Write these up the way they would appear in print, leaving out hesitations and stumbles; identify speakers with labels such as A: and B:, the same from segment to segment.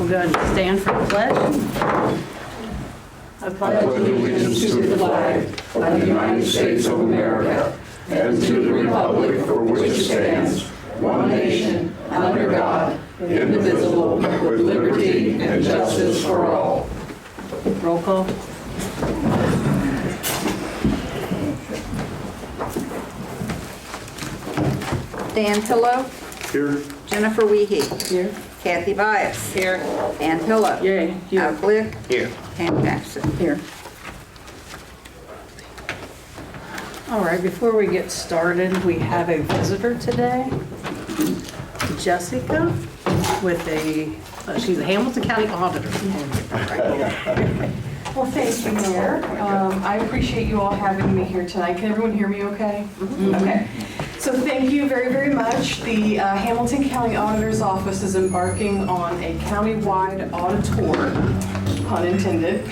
A: We'll go ahead and stand for the pledge. I pledge
B: allegiance to the flag of the United States of America and to the republic for which it stands, one nation, under God, indivisible, with liberty and justice for all.
A: Roll call.
C: Dan Pillow.
B: Here.
C: Jennifer Wiehe.
A: Here.
C: Kathy Byess. Here. Dan Pillow.
A: Yay. Here.
C: Glick.
B: Here.
C: Pam Jackson.
A: Here. All right, before we get started, we have a visitor today, Jessica, with she's a Hamilton County auditor.
D: Well, thank you, Mayor. I appreciate you all having me here tonight. Can everyone hear me okay?
A: Mm-hmm.
D: Okay. So thank you very, very much. The Hamilton County Auditor's Office is embarking on a county-wide audit tour, pun intended.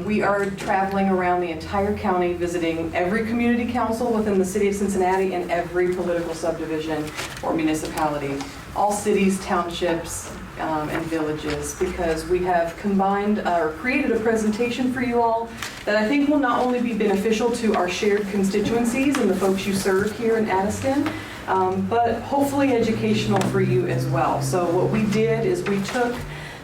D: We are traveling around the entire county, visiting every community council within the city of Cincinnati and every political subdivision or municipality, all cities, townships, and villages, because we have combined or created a presentation for you all that I think will not only be beneficial to our shared constituencies and the folks you serve here in Addyston, but hopefully educational for you as well. So what we did is we took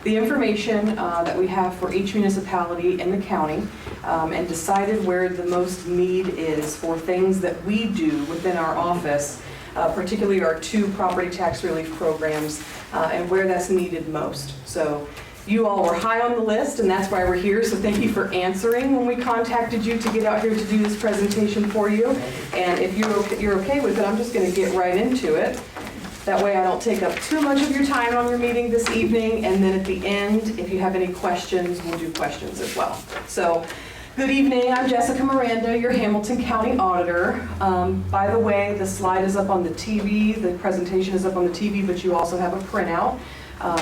D: the information that we have for each municipality in the county and decided where the most need is for things that we do within our office, particularly our 2 property tax relief programs, and where that's needed most. So you all were high on the list, and that's why we're here, so thank you for answering when we contacted you to get out here to do this presentation for you. And if you're okay with it, I'm just going to get right into it. That way I don't take up too much of your time on your meeting this evening, and then at the end, if you have any questions, we'll do questions as well. So, good evening, I'm Jessica Miranda, your Hamilton County Auditor. By the way, the slide is up on the TV, the presentation is up on the TV, but you also have a printout.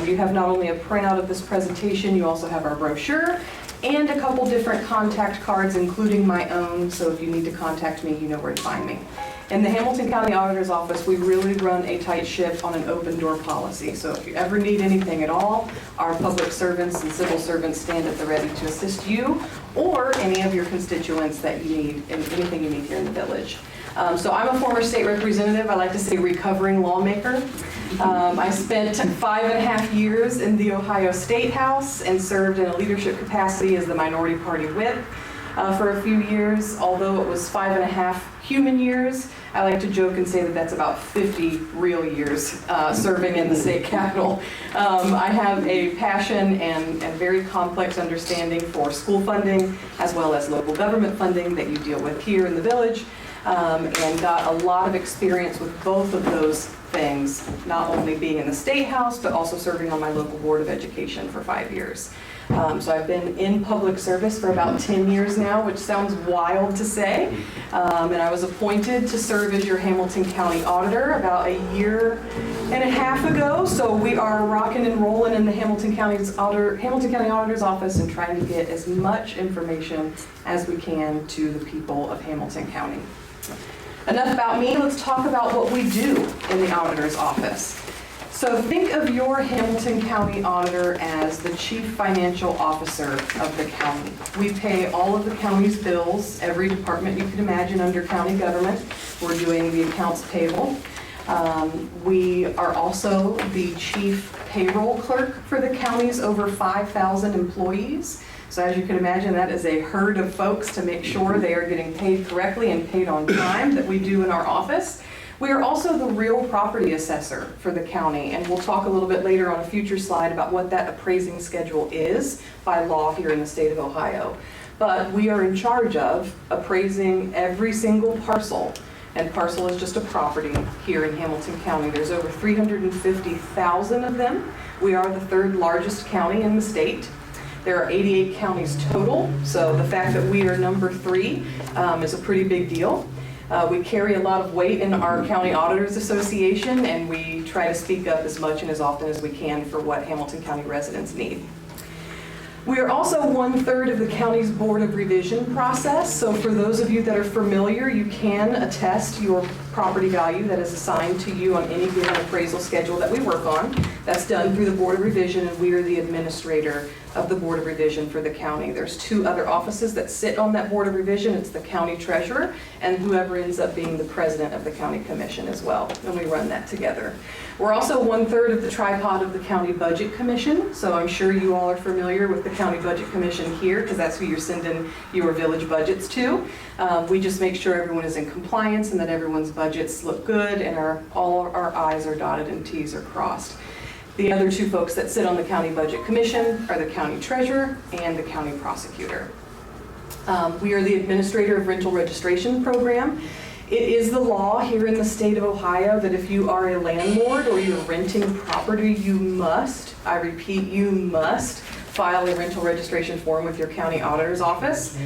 D: You have not only a printout of this presentation, you also have our brochure and a couple different contact cards, including my own, so if you need to contact me, you know where to find me. In the Hamilton County Auditor's Office, we really run a tight ship on an open door policy. So if you ever need anything at all, our public servants and civil servants stand at the ready to assist you or any of your constituents that you need, anything you need here in the village. So I'm a former state representative. I like to say recovering lawmaker. I spent 5.5 years in the Ohio State House and served in a leadership capacity as the minority party whip for a few years. Although it was 5.5 human years, I like to joke and say that that's about 50 real years serving in the state capitol. I have a passion and very complex understanding for school funding as well as local government funding that you deal with here in the village, and got a lot of experience with both of those things, not only being in the State House, but also serving on my local Board of Education for 5 years. So I've been in public service for about 10 years now, which sounds wild to say. And I was appointed to serve as your Hamilton County Auditor about 1.5 years ago. So we are rocking and rolling in the Hamilton County Auditor's Office and trying to get as much information as we can to the people of Hamilton County. Enough about me, let's talk about what we do in the Auditor's Office. So think of your Hamilton County Auditor as the Chief Financial Officer of the county. We pay all of the county's bills, every department you could imagine under county government. We're doing the accounts payable. We are also the Chief Payroll Clerk for the county's over 5,000 employees. So as you can imagine, that is a herd of folks to make sure they are getting paid correctly and paid on time that we do in our office. We are also the real property assessor for the county, and we'll talk a little bit later on a future slide about what that appraising schedule is by law here in the state of Ohio. But we are in charge of appraising every single parcel, and parcel is just a property here in Hamilton County. There's over 350,000 of them. We are the 3rd largest county in the state. There are 88 counties total, so the fact that we are number 3 is a pretty big deal. We carry a lot of weight in our County Auditors Association, and we try to speak up as much and as often as we can for what Hamilton County residents need. We are also 1/3 of the county's Board of Revision process, so for those of you that are familiar, you can attest your property value that is assigned to you on any given appraisal schedule that we work on. That's done through the Board of Revision, and we are the administrator of the Board of Revision for the county. There's 2 other offices that sit on that Board of Revision. It's the county treasurer and whoever ends up being the president of the county commission as well, and we run that together. We're also 1/3 of the tripod of the county budget commission, so I'm sure you all are familiar with the county budget commission here because that's who you're sending your village budgets to. We just make sure everyone is in compliance and that everyone's budgets look good and all our I's are dotted and T's are crossed. The other 2 folks that sit on the county budget commission are the county treasurer and the county prosecutor. We are the administrator of rental registration program. It is the law here in the state of Ohio that if you are a landlord or you're renting property, you must, I repeat, you must file a rental registration form with your county auditor's office.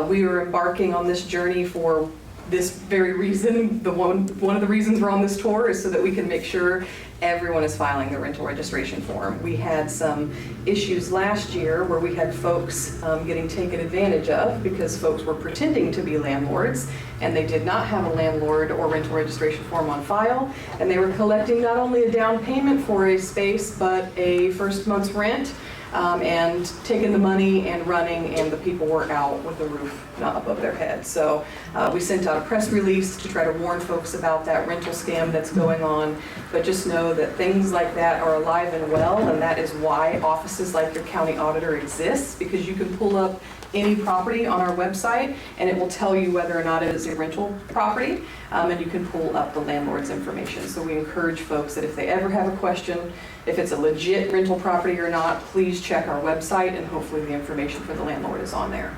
D: We are embarking on this journey for this very reason. One of the reasons we're on this tour is so that we can make sure everyone is filing the rental registration form. We had some issues last year where we had folks getting taken advantage of because folks were pretending to be landlords and they did not have a landlord or rental registration form on file, and they were collecting not only a down payment for a space but a first month's rent, and taking the money and running, and the people were out with the roof not above their head. So we sent out a press release to try to warn folks about that rental scam that's going on, but just know that things like that are alive and well, and that is why offices like your county auditor exists, because you can pull up any property on our website and it will tell you whether or not it is a rental property, and you can pull up the landlord's information. So we encourage folks that if they ever have a question, if it's a legit rental property or not, please check our website and hopefully the information for the landlord is on there.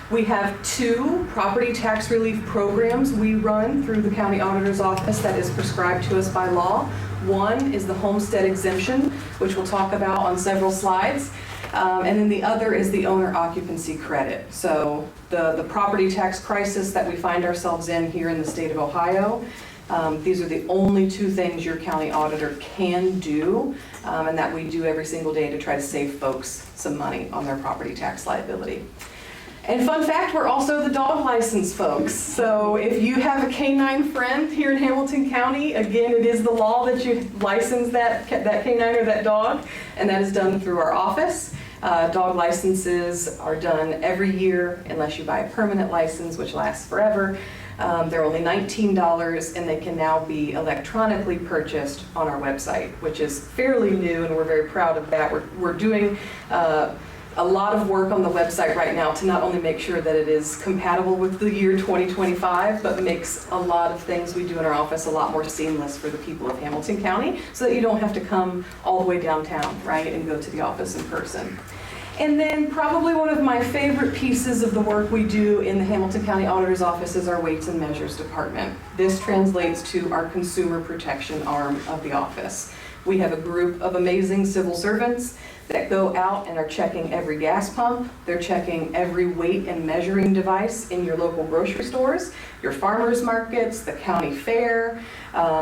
D: We have 2 property tax relief programs we run through the county auditor's office that is prescribed to us by law. One is the homestead exemption, which we'll talk about on several slides. And then the other is the owner occupancy credit. So the property tax crisis that we find ourselves in here in the state of Ohio, these are the only 2 things your county auditor can do, and that we do every single day to try to save folks some money on their property tax liability. And fun fact, we're also the dog license folks. So if you have a canine friend here in Hamilton County, again, it is the law that you license that canine or that dog, and that is done through our office. Dog licenses are done every year unless you buy a permanent license, which lasts forever. They're only $19, and they can now be electronically purchased on our website, which is fairly new, and we're very proud of that. We're doing a lot of work on the website right now to not only make sure that it is compatible with the year 2025, but makes a lot of things we do in our office a lot more seamless for the people of Hamilton County, so that you don't have to come all the way downtown, right, and go to the office in person. And then probably one of my favorite pieces of the work we do in the Hamilton County Auditor's Office is our Weights and Measures Department. This translates to our consumer protection arm of the office. We have a group of amazing civil servants that go out and are checking every gas pump. They're checking every weight and measuring device in your local grocery stores, your farmers markets, the county fair,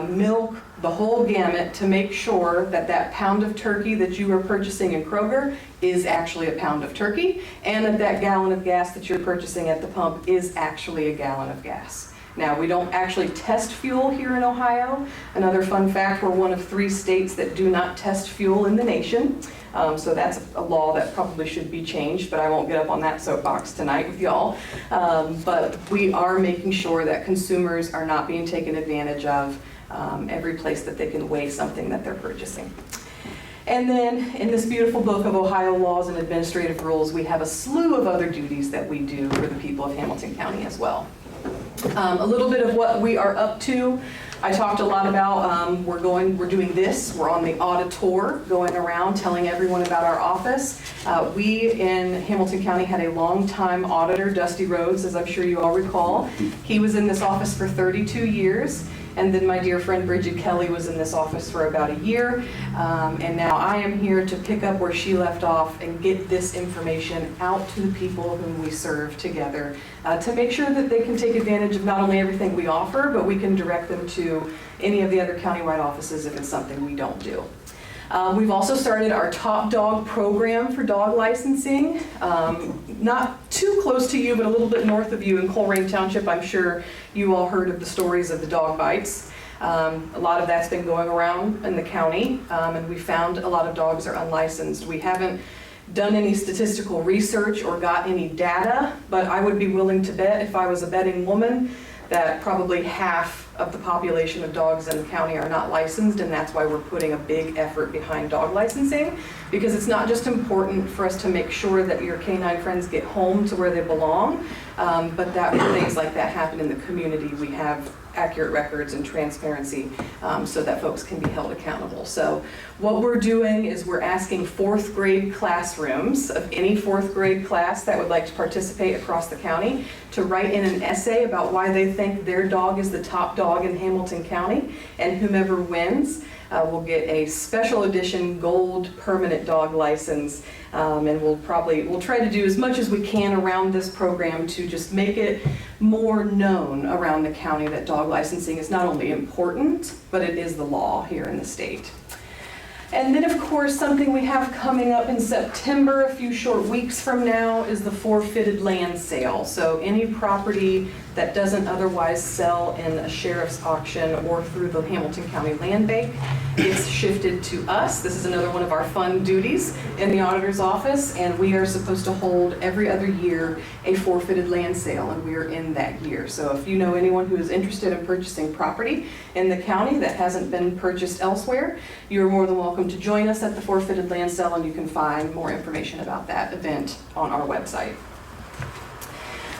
D: milk, the whole gamut, to make sure that that pound of turkey that you are purchasing in Kroger is actually a pound of turkey, and that that gallon of gas that you're purchasing at the pump is actually a gallon of gas. Now, we don't actually test fuel here in Ohio. Another fun fact, we're one of 3 states that do not test fuel in the nation. So that's a law that probably should be changed, but I won't get up on that soapbox tonight with y'all. But we are making sure that consumers are not being taken advantage of every place that they can weigh something that they're purchasing. And then in this beautiful book of Ohio laws and administrative rules, we have a slew of other duties that we do for the people of Hamilton County as well. A little bit of what we are up to. I talked a lot about, we're doing this. We're on the auditor, going around telling everyone about our office. We in Hamilton County had a longtime auditor, Dusty Rhodes, as I'm sure you all recall. He was in this office for 32 years. And then my dear friend Bridget Kelly was in this office for about a year. And now I am here to pick up where she left off and get this information out to the people whom we serve together, to make sure that they can take advantage of not only everything we offer, but we can direct them to any of the other countywide offices if it's something we don't do. We've also started our Top Dog program for dog licensing. Not too close to you, but a little bit north of you in Coleraine Township. I'm sure you all heard of the stories of the dog bites. A lot of that's been going around in the county, and we found a lot of dogs are unlicensed. We haven't done any statistical research or got any data, but I would be willing to bet, if I was a betting woman, that probably half of the population of dogs in the county are not licensed, and that's why we're putting a big effort behind dog licensing, because it's not just important for us to make sure that your canine friends get home to where they belong, but that when things like that happen in the community, we have accurate records and transparency so that folks can be held accountable. So what we're doing is we're asking 4th grade classrooms of any 4th grade class that would like to participate across the county to write in an essay about why they think their dog is the top dog in Hamilton County, and whomever wins will get a special edition gold permanent dog license, and we'll try to do as much as we can around this program to just make it more known around the county that dog licensing is not only important, but it is the law here in the state. And then, of course, something we have coming up in September, a few short weeks from now, is the forfeited land sale. So any property that doesn't otherwise sell in a sheriff's auction or through the Hamilton County Land Bank gets shifted to us. This is another one of our fun duties in the auditor's office, and we are supposed to hold every other year a forfeited land sale, and we are in that year. So if you know anyone who is interested in purchasing property in the county that hasn't been purchased elsewhere, you're more than welcome to join us at the forfeited land sale, and you can find more information about that event on our website.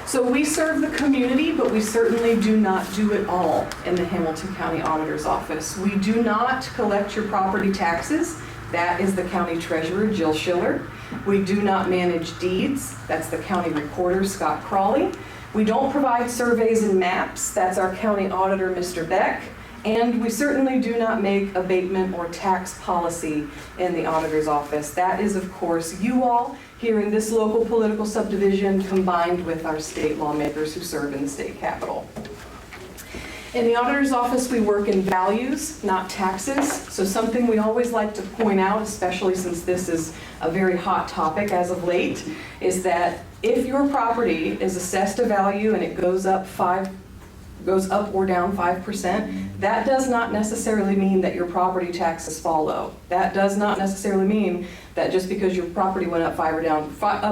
D: So we serve the community, but we certainly do not do it all in the Hamilton County Auditor's Office. We do not collect your property taxes. That is the county treasurer, Jill Schiller. We do not manage deeds. That's the county recorder, Scott Crawley. We don't provide surveys and maps. That's our county auditor, Mr. Beck. And we certainly do not make abatement or tax policy in the auditor's office. That is, of course, you all here in this local political subdivision combined with our state lawmakers who serve in the state capitol. In the auditor's office, we work in values, not taxes. So something we always like to point out, especially since this is a very hot topic as of late, is that if your property is assessed a value and it goes up or down 5%, that does not necessarily mean that your property taxes follow. That does not necessarily mean that just because your property went up up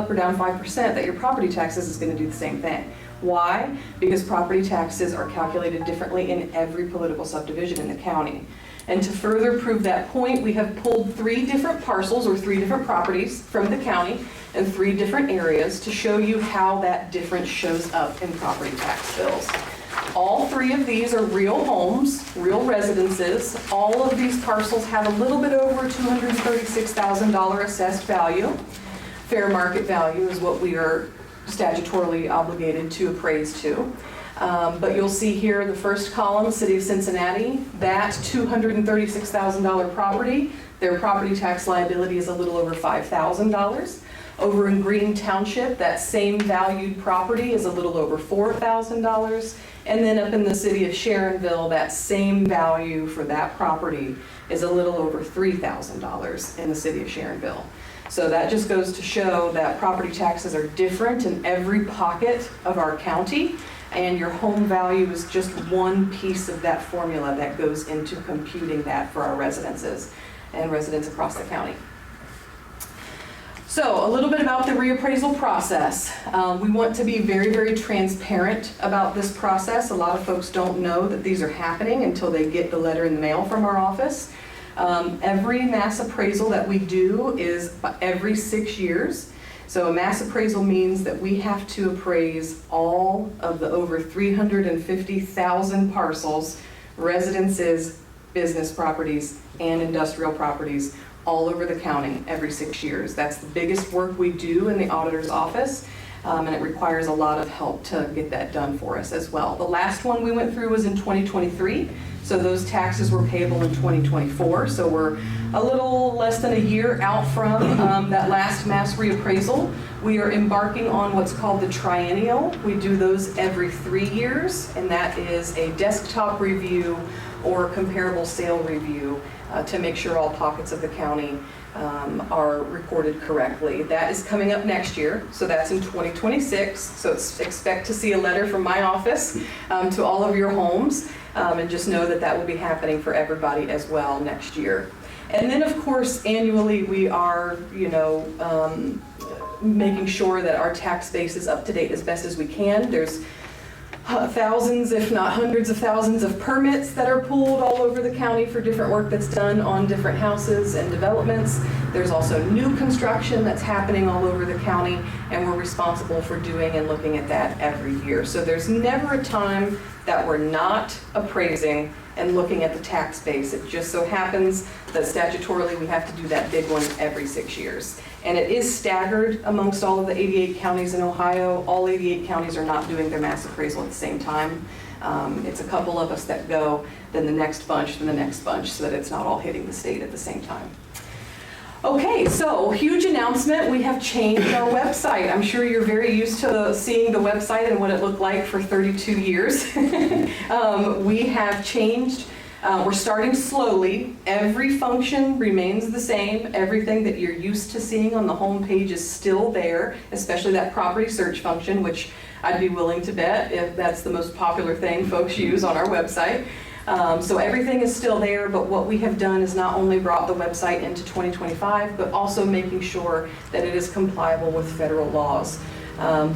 D: or down 5%, that your property taxes is going to do the same thing. Why? Because property taxes are calculated differently in every political subdivision in the county. And to further prove that point, we have pulled 3 different parcels or 3 different properties from the county in 3 different areas to show you how that difference shows up in property tax bills. All 3 of these are real homes, real residences. All of these parcels have a little bit over $236,000 assessed value. Fair market value is what we are statutorily obligated to appraise to. But you'll see here the first column, City of Cincinnati, that $236,000 property, their property tax liability is a little over $5,000. Over in Green Township, that same valued property is a little over $4,000. And then up in the city of Sharonville, that same value for that property is a little over $3,000 in the city of Sharonville. So that just goes to show that property taxes are different in every pocket of our county, and your home value is just one piece of that formula that goes into computing that for our residences and residents across the county. So a little bit about the reappraisal process. We want to be very, very transparent about this process. A lot of folks don't know that these are happening until they get the letter in the mail from our office. Every mass appraisal that we do is every 6 years. So a mass appraisal means that we have to appraise all of the over 350,000 parcels, residences, business properties, and industrial properties all over the county every 6 years. That's the biggest work we do in the auditor's office, and it requires a lot of help to get that done for us as well. The last one we went through was in 2023, so those taxes were payable in 2024, so we're a little less than a year out from that last mass reappraisal. We are embarking on what's called the triennial. We do those every 3 years, and that is a desktop review or comparable sale review to make sure all pockets of the county are recorded correctly. That is coming up next year, so that's in 2026. So expect to see a letter from my office to all of your homes, and just know that that will be happening for everybody as well next year. And then, of course, annually we are, making sure that our tax base is up to date as best as we can. There's thousands, if not hundreds of thousands of permits that are pulled all over the county for different work that's done on different houses and developments. There's also new construction that's happening all over the county, and we're responsible for doing and looking at that every year. So there's never a time that we're not appraising and looking at the tax base. It just so happens that statutorily we have to do that big one every 6 years. And it is staggered amongst all of the 88 counties in Ohio. All 88 counties are not doing their mass appraisal at the same time. It's a couple of us that go, then the next bunch, then the next bunch, so that it's not all hitting the state at the same time. Okay, so huge announcement. We have changed our website. I'm sure you're very used to seeing the website and what it looked like for 32 years. We have changed. We're starting slowly. Every function remains the same. Everything that you're used to seeing on the home page is still there, especially that property search function, which I'd be willing to bet if that's the most popular thing folks use on our website. So everything is still there, but what we have done is not only brought the website into 2025, but also making sure that it is compliable with federal laws.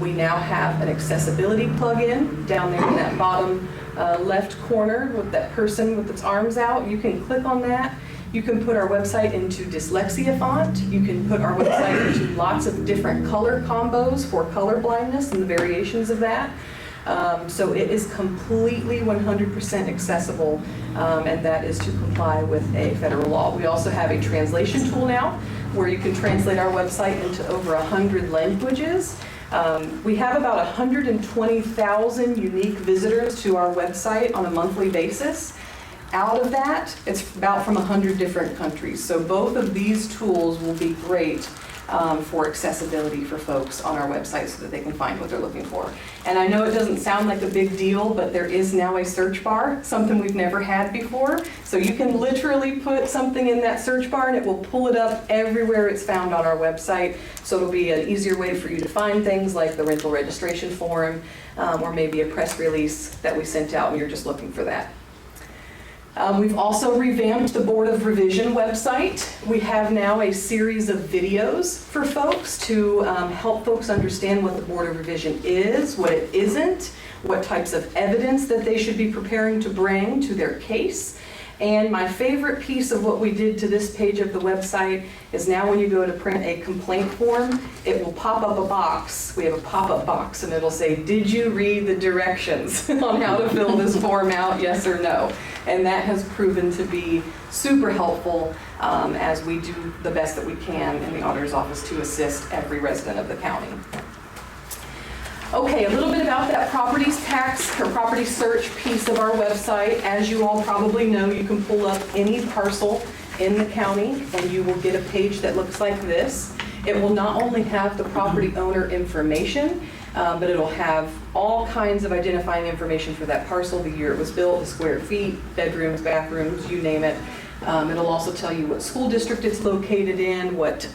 D: We now have an accessibility plugin down there in that bottom left corner with that person with its arms out. You can click on that. You can put our website into dyslexia font. You can put our website into lots of different color combos for color blindness and the variations of that. So it is completely 100% accessible, and that is to comply with a federal law. We also have a translation tool now where you can translate our website into over 100 languages. We have about 120,000 unique visitors to our website on a monthly basis. Out of that, it's about from 100 different countries. So both of these tools will be great for accessibility for folks on our website so that they can find what they're looking for. And I know it doesn't sound like a big deal, but there is now a search bar, something we've never had before. So you can literally put something in that search bar and it will pull it up everywhere it's found on our website. So it'll be an easier way for you to find things like the rental registration form, or maybe a press release that we sent out and you're just looking for that. We've also revamped the Board of Revision website. We have now a series of videos for folks to help folks understand what the Board of Revision is, what it isn't, what types of evidence that they should be preparing to bring to their case. And my favorite piece of what we did to this page of the website is now when you go to print a complaint form, it will pop up a box. We have a pop-up box and it'll say, did you read the directions on how to fill this form out, yes or no? And that has proven to be super helpful as we do the best that we can in the auditor's office to assist every resident of the county. Okay, a little bit about that properties tax or property search piece of our website. As you all probably know, you can pull up any parcel in the county and you will get a page that looks like this. It will not only have the property owner information, but it'll have all kinds of identifying information for that parcel, the year it was built, the square feet, bedrooms, bathrooms, you name it. It'll also tell you what school district it's located in, what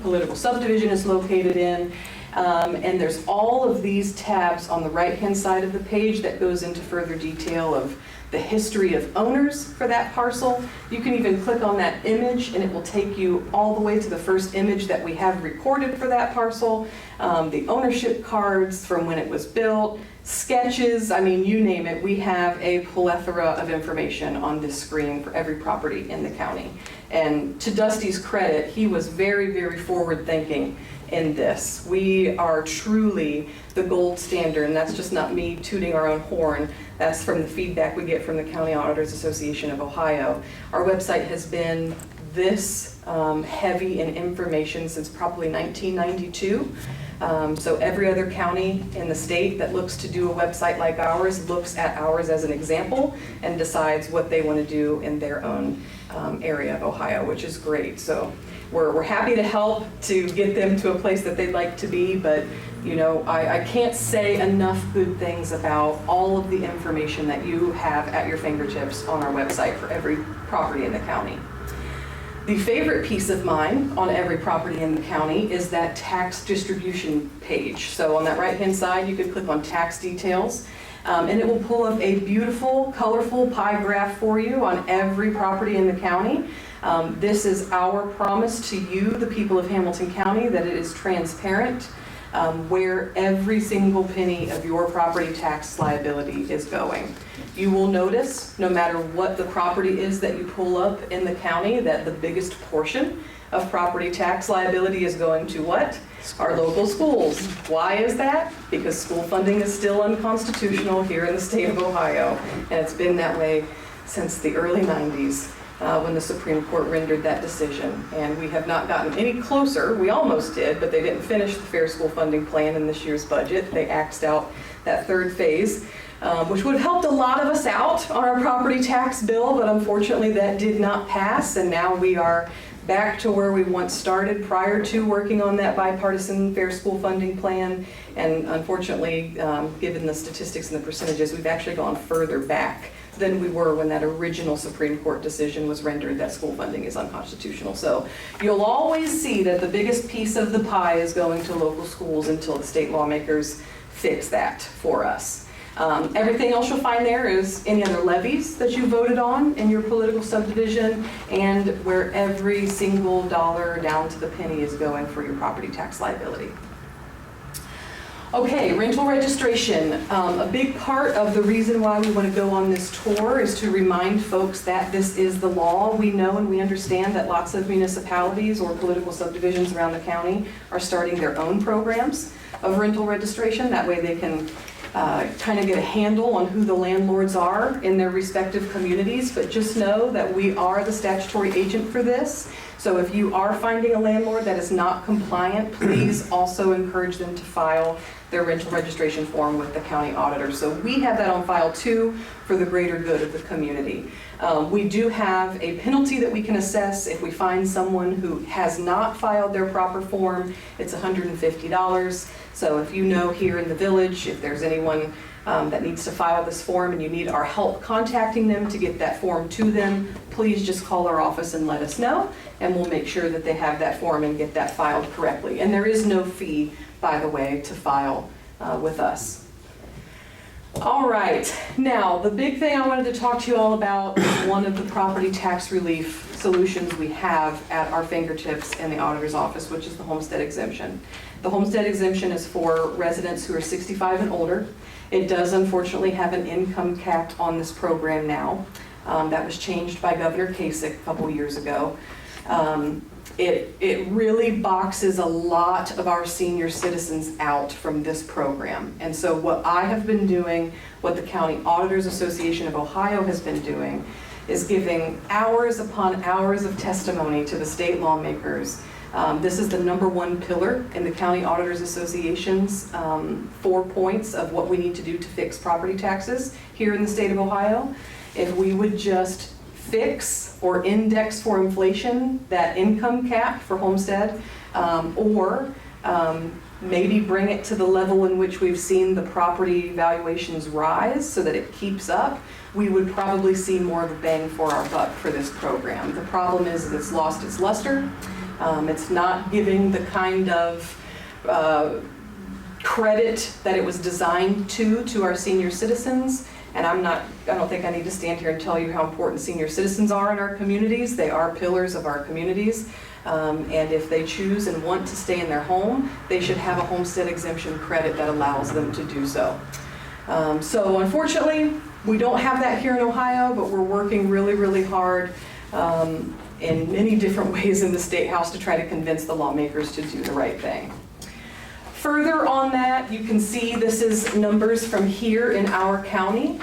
D: political subdivision it's located in. And there's all of these tabs on the right-hand side of the page that goes into further detail of the history of owners for that parcel. You can even click on that image and it will take you all the way to the first image that we have recorded for that parcel, the ownership cards from when it was built, sketches, I mean, you name it. We have a plethora of information on this screen for every property in the county. And to Dusty's credit, he was very, very forward-thinking in this. We are truly the gold standard, and that's just not me tooting our own horn. That's from the feedback we get from the County Auditors Association of Ohio. Our website has been this heavy in information since probably 1992. So every other county in the state that looks to do a website like ours looks at ours as an example and decides what they want to do in their own area of Ohio, which is great. So we're happy to help to get them to a place that they'd like to be, but you know, I can't say enough good things about all of the information that you have at your fingertips on our website for every property in the county. The favorite piece of mine on every property in the county is that tax distribution page. So on that right-hand side, you could click on tax details, and it will pull up a beautiful, colorful pie graph for you on every property in the county. This is our promise to you, the people of Hamilton County, that it is transparent, where every single penny of your property tax liability is going. You will notice, no matter what the property is that you pull up in the county, that the biggest portion of property tax liability is going to what? Our local schools. Why is that? Because school funding is still unconstitutional here in the state of Ohio, and it's been that way since the early 90s. When the Supreme Court rendered that decision. And we have not gotten any closer. We almost did, but they didn't finish the Fair School Funding Plan in this year's budget. They axed out that third phase, which would have helped a lot of us out on our property tax bill, but unfortunately that did not pass, and now we are back to where we once started prior to working on that bipartisan Fair School Funding Plan. And unfortunately, given the statistics and the percentages, we've actually gone further back than we were when that original Supreme Court decision was rendered that school funding is unconstitutional. So you'll always see that the biggest piece of the pie is going to local schools until the state lawmakers fix that for us. Everything else you'll find there is any other levies that you voted on in your political subdivision, and where every single dollar down to the penny is going for your property tax liability. Okay, rental registration. A big part of the reason why we want to go on this tour is to remind folks that this is the law. We know and we understand that lots of municipalities or political subdivisions around the county are starting their own programs of rental registration. That way they can kind of get a handle on who the landlords are in their respective communities. But just know that we are the statutory agent for this. So if you are finding a landlord that is not compliant, please also encourage them to file their rental registration form with the county auditor. So we have that on file too for the greater good of the community. We do have a penalty that we can assess if we find someone who has not filed their proper form. It's $150. So if you know here in the village, if there's anyone that needs to file this form and you need our help contacting them to get that form to them, please just call our office and let us know, and we'll make sure that they have that form and get that filed correctly. And there is no fee, by the way, to file with us. All right, now the big thing I wanted to talk to you all about is one of the property tax relief solutions we have at our fingertips in the auditor's office, which is the homestead exemption. The homestead exemption is for residents who are 65 and older. It does unfortunately have an income cap on this program now. That was changed by Governor Kasich a couple years ago. It really boxes a lot of our senior citizens out from this program. And so what I have been doing, what the County Auditors Association of Ohio has been doing, is giving hours upon hours of testimony to the state lawmakers. This is the #1 pillar in the County Auditors Association's 4 points of what we need to do to fix property taxes here in the state of Ohio. If we would just fix or index for inflation that income cap for homestead, or maybe bring it to the level in which we've seen the property valuations rise so that it keeps up, we would probably see more of a bang for our buck for this program. The problem is that it's lost its luster. It's not giving the kind of credit that it was designed to our senior citizens. And I don't think I need to stand here and tell you how important senior citizens are in our communities. They are pillars of our communities. And if they choose and want to stay in their home, they should have a homestead exemption credit that allows them to do so. So unfortunately, we don't have that here in Ohio, but we're working really, really hard in many different ways in the State House to try to convince the lawmakers to do the right thing. Further on that, you can see this is numbers from here in our county.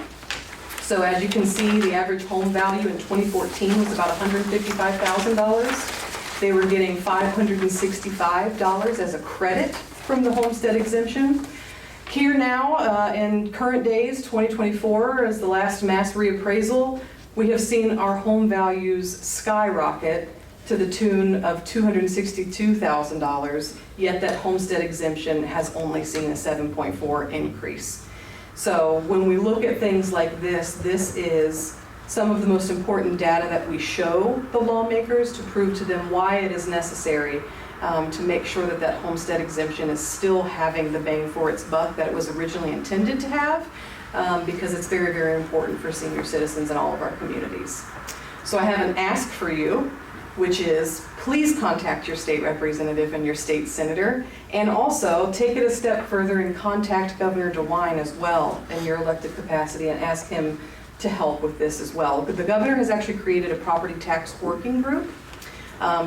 D: So as you can see, the average home value in 2014 was about $155,000. They were getting $565 as a credit from the homestead exemption. Here now, in current days, 2024, as the last mass reappraisal, we have seen our home values skyrocket to the tune of $262,000, yet that homestead exemption has only seen a 7.4 increase. So when we look at things like this, this is some of the most important data that we show the lawmakers to prove to them why it is necessary to make sure that that homestead exemption is still having the bang for its buck that it was originally intended to have, because it's very, very important for senior citizens in all of our communities. So I have an ask for you, which is please contact your state representative and your state senator, and also take it a step further and contact Governor DeWine as well in your elected capacity and ask him to help with this as well. The governor has actually created a property tax working group.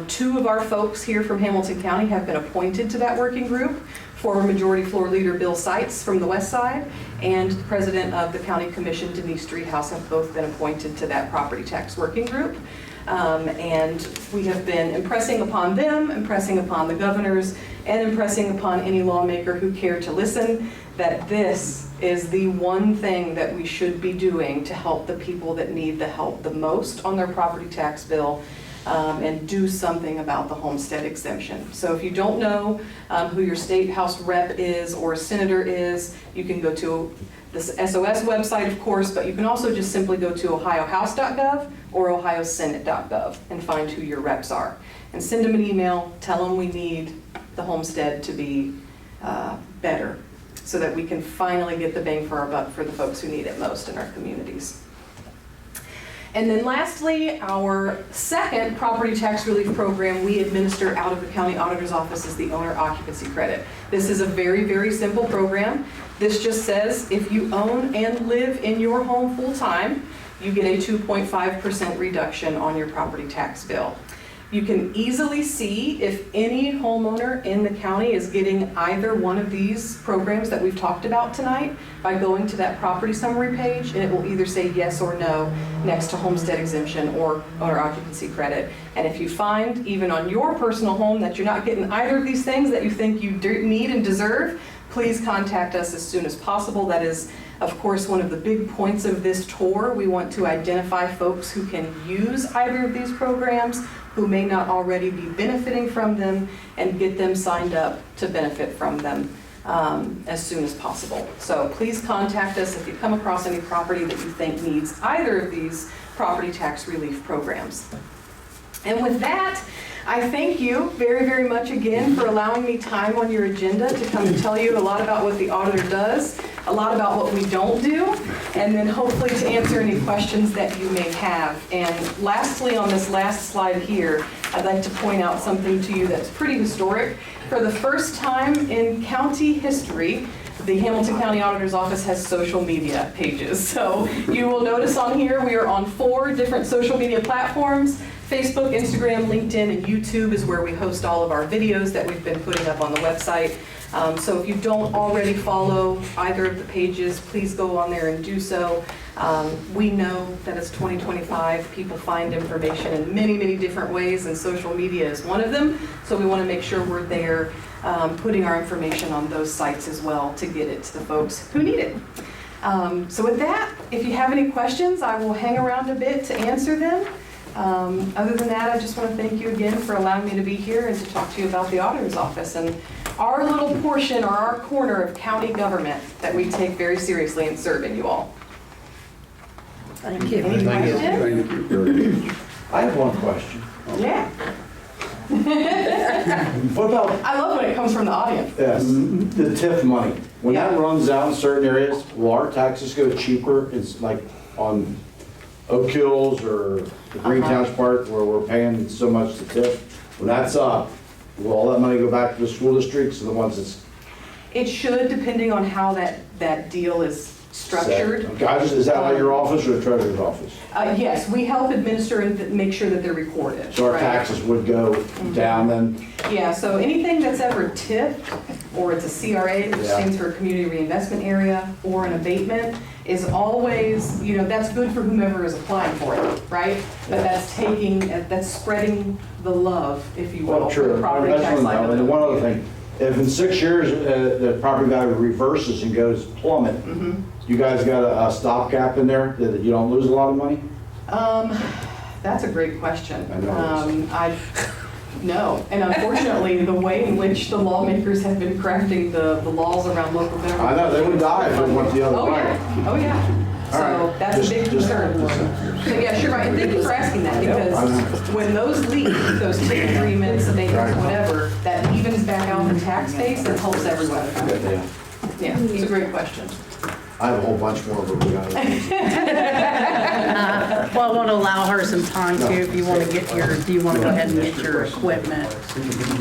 D: Two of our folks here from Hamilton County have been appointed to that working group. Former Majority Floor Leader Bill Seitz from the West Side and the President of the County Commission, Denise Streethouse, have both been appointed to that property tax working group. And we have been impressing upon them, impressing upon the governors, and impressing upon any lawmaker who cared to listen that this is the one thing that we should be doing to help the people that need the help the most on their property tax bill, and do something about the homestead exemption. So if you don't know who your state house rep is or senator is, you can go to the SOS website, of course, but you can also just simply go to ohiohouse.gov or ohiosenate.gov and find who your reps are. And send them an email, tell them we need the homestead to be better so that we can finally get the bang for our buck for the folks who need it most in our communities. And then lastly, our second property tax relief program we administer out of the county auditor's office is the owner occupancy credit. This is a very, very simple program. This just says if you own and live in your home full time, you get a 2.5% reduction on your property tax bill. You can easily see if any homeowner in the county is getting either one of these programs that we've talked about tonight by going to that property summary page, and it will either say yes or no next to homestead exemption or owner occupancy credit. And if you find, even on your personal home, that you're not getting either of these things that you think you need and deserve, please contact us as soon as possible. That is, of course, one of the big points of this tour. We want to identify folks who can use either of these programs, who may not already be benefiting from them, and get them signed up to benefit from them as soon as possible. So please contact us if you come across any property that you think needs either of these property tax relief programs. And with that, I thank you very, very much again for allowing me time on your agenda to come and tell you a lot about what the auditor does, a lot about what we don't do, and then hopefully to answer any questions that you may have. And lastly, on this last slide here, I'd like to point out something to you that's pretty historic. For the first time in county history, the Hamilton County Auditor's Office has social media pages. So you will notice on here we are on 4 different social media platforms. Facebook, Instagram, LinkedIn, and YouTube is where we host all of our videos that we've been putting up on the website. So if you don't already follow either of the pages, please go on there and do so. We know that it's 2025. People find information in many, many different ways, and social media is one of them. So we want to make sure we're there putting our information on those sites as well to get it to the folks who need it. So with that, if you have any questions, I will hang around a bit to answer them. Other than that, I just want to thank you again for allowing me to be here and to talk to you about the auditor's office and our little portion or our corner of county government that we take very seriously in serving you all.
C: Thank you.
D: Any questions?
B: Thank you very much.
E: I have one question.
D: Yeah.
E: What about
D: I love when it comes from the audience.
E: the TIF money? When that
D: Yeah.
E: runs out in certain areas, will our taxes go cheaper? It's like on Oak Hills or the Green Towns Park where we're paying so much to TIF. When that's up, will all that money go back to the school districts or the ones that's
D: It should, depending on how that deal is structured.
E: Okay, is that at your office or the treasurer's office?
D: Yes, we help administer and make sure that they're recorded.
E: So our
D: right?
E: taxes would go down then?
D: Yeah, so anything that's ever TIF, or it's a CRA, which
E: Yeah.
D: stands for Community Reinvestment Area, or an abatement, is always, that's good for whomever is applying for it, right? But that's spreading the love, if you will,
E: Well,
D: for the
E: true.
D: property
E: That's
D: tax
E: one thing.
D: liability.
E: And one other thing, if in 6 years the property value reverses and goes plummet, you guys got a stopgap in there that you don't lose a lot of money?
D: That's a great question.
E: I know.
D: No, and unfortunately, the way in which the lawmakers have been crafting the laws around local government.
E: I know, they would die if it went the other
D: Oh,
E: way.
D: yeah, oh, yeah.
E: All
D: So
E: right.
D: that's a big concern. So, yeah, sure, right, and thank you for asking that, because when those leak, those tip agreements, abatements, whatever, that evens back out the tax base and helps everybody. Yeah, it's a great question.
E: I have a whole bunch more, but we got it.
A: Well, I want to allow her some time too, if you want to get your, do you want to go ahead and get your equipment?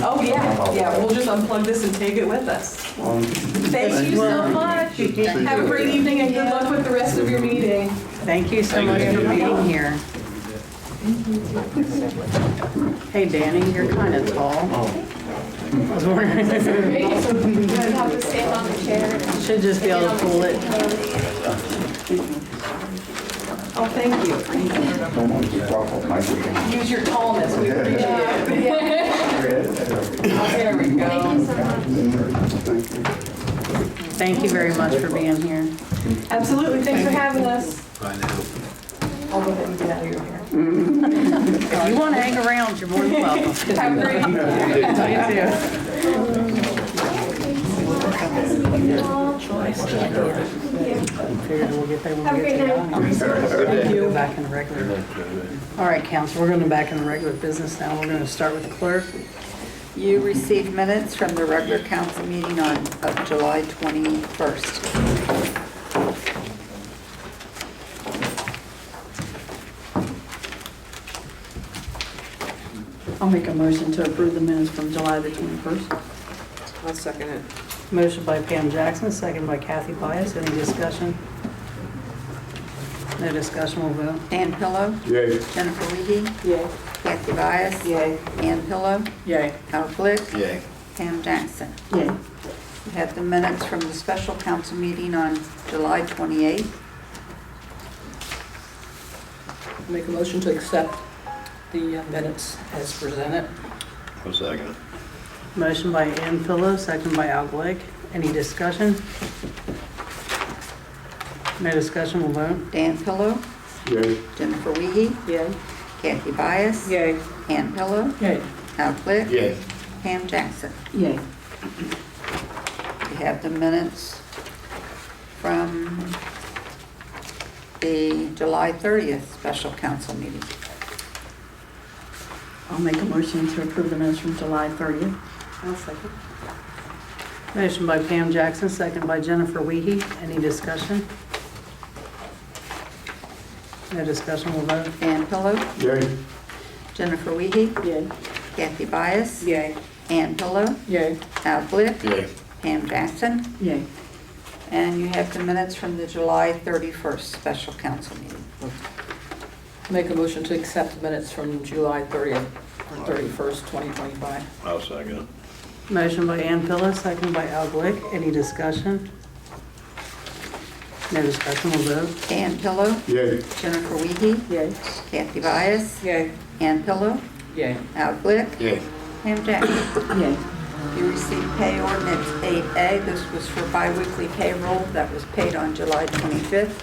D: Oh, yeah, we'll just unplug this and take it with us. Thank you so much. Have a great evening and good luck with the rest of your meeting.
A: Thank you so much for being here. Hey, Danny, you're kind of tall. I was wondering-
F: So you have to stand on the chair.
A: Should just be able to pull it.
D: Oh, thank you. Use your tallness, we appreciate it. There we go.
F: Thank you so much.
A: Thank you very much for being here.
D: Absolutely, thanks for having us. I'll go ahead and get out of your hair.
A: If you want to hang around, you're more than welcome.
D: Have a great evening.
A: You too. Figured we'll get there when we get to the audience. Go back in the regular. All right, council, we're going to back in the regular business now. We're going to start with the clerk.
C: You received minutes from the regular council meeting of July 21st.
A: I'll make a motion to approve the minutes from July the 21st.
G: I'll second it.
A: Motion by Pam Jackson, second by Kathy Byess. Any discussion? No discussion, we'll vote.
C: Dan Pillow,
E: Yay.
C: Jennifer Wiehe,
G: Yay.
C: Kathy Byess,
G: Yay.
C: Ann Pillow,
A: Yay.
C: Al Glick,
E: Yay.
C: Pam Jackson.
A: Yay.
C: You have the minutes from the special council meeting on July 28th.
G: Make a motion to accept the minutes as presented.
B: I'll second it.
A: Motion by Ann Pillow, second by Al Glick. Any discussion? No discussion, we'll vote.
C: Dan Pillow,
E: Yay.
C: Jennifer Wiehe,
G: Yay.
C: Kathy Byess,
G: Yay.
C: Ann Pillow,
A: Yay.
C: Al Glick,
E: Yay.
C: Pam Jackson.
A: Yay.
C: You have the minutes from the July 30th special council meeting.
A: I'll make a motion to approve the minutes from July 30th.
G: I'll second.
A: Motion by Pam Jackson, second by Jennifer Wiehe. Any discussion? No discussion, we'll vote.
C: Dan Pillow,
E: Yay.
C: Jennifer Wiehe,
G: Yay.
C: Kathy Byess,
G: Yay.
C: Ann Pillow,
G: Yay.
C: Al Glick,
E: Yay.
C: Pam Jackson,
A: Yay.
C: and you have the minutes from the July 31st special council meeting.
G: Make a motion to accept the minutes from July 30th or 31st, 2025.
B: I'll second it.
A: Motion by Ann Pillow, second by Al Glick. Any discussion? No discussion, we'll vote.
C: Dan Pillow,
E: Yay.
C: Jennifer Wiehe,
G: Yay.
C: Kathy Byess,
G: Yay.
C: Ann Pillow,
G: Yay.
C: Al Glick,
E: Yay.
C: Pam Jackson.
A: Yay.
C: You received pay ordinance 8A. This was for biweekly payroll that was paid on July 25th.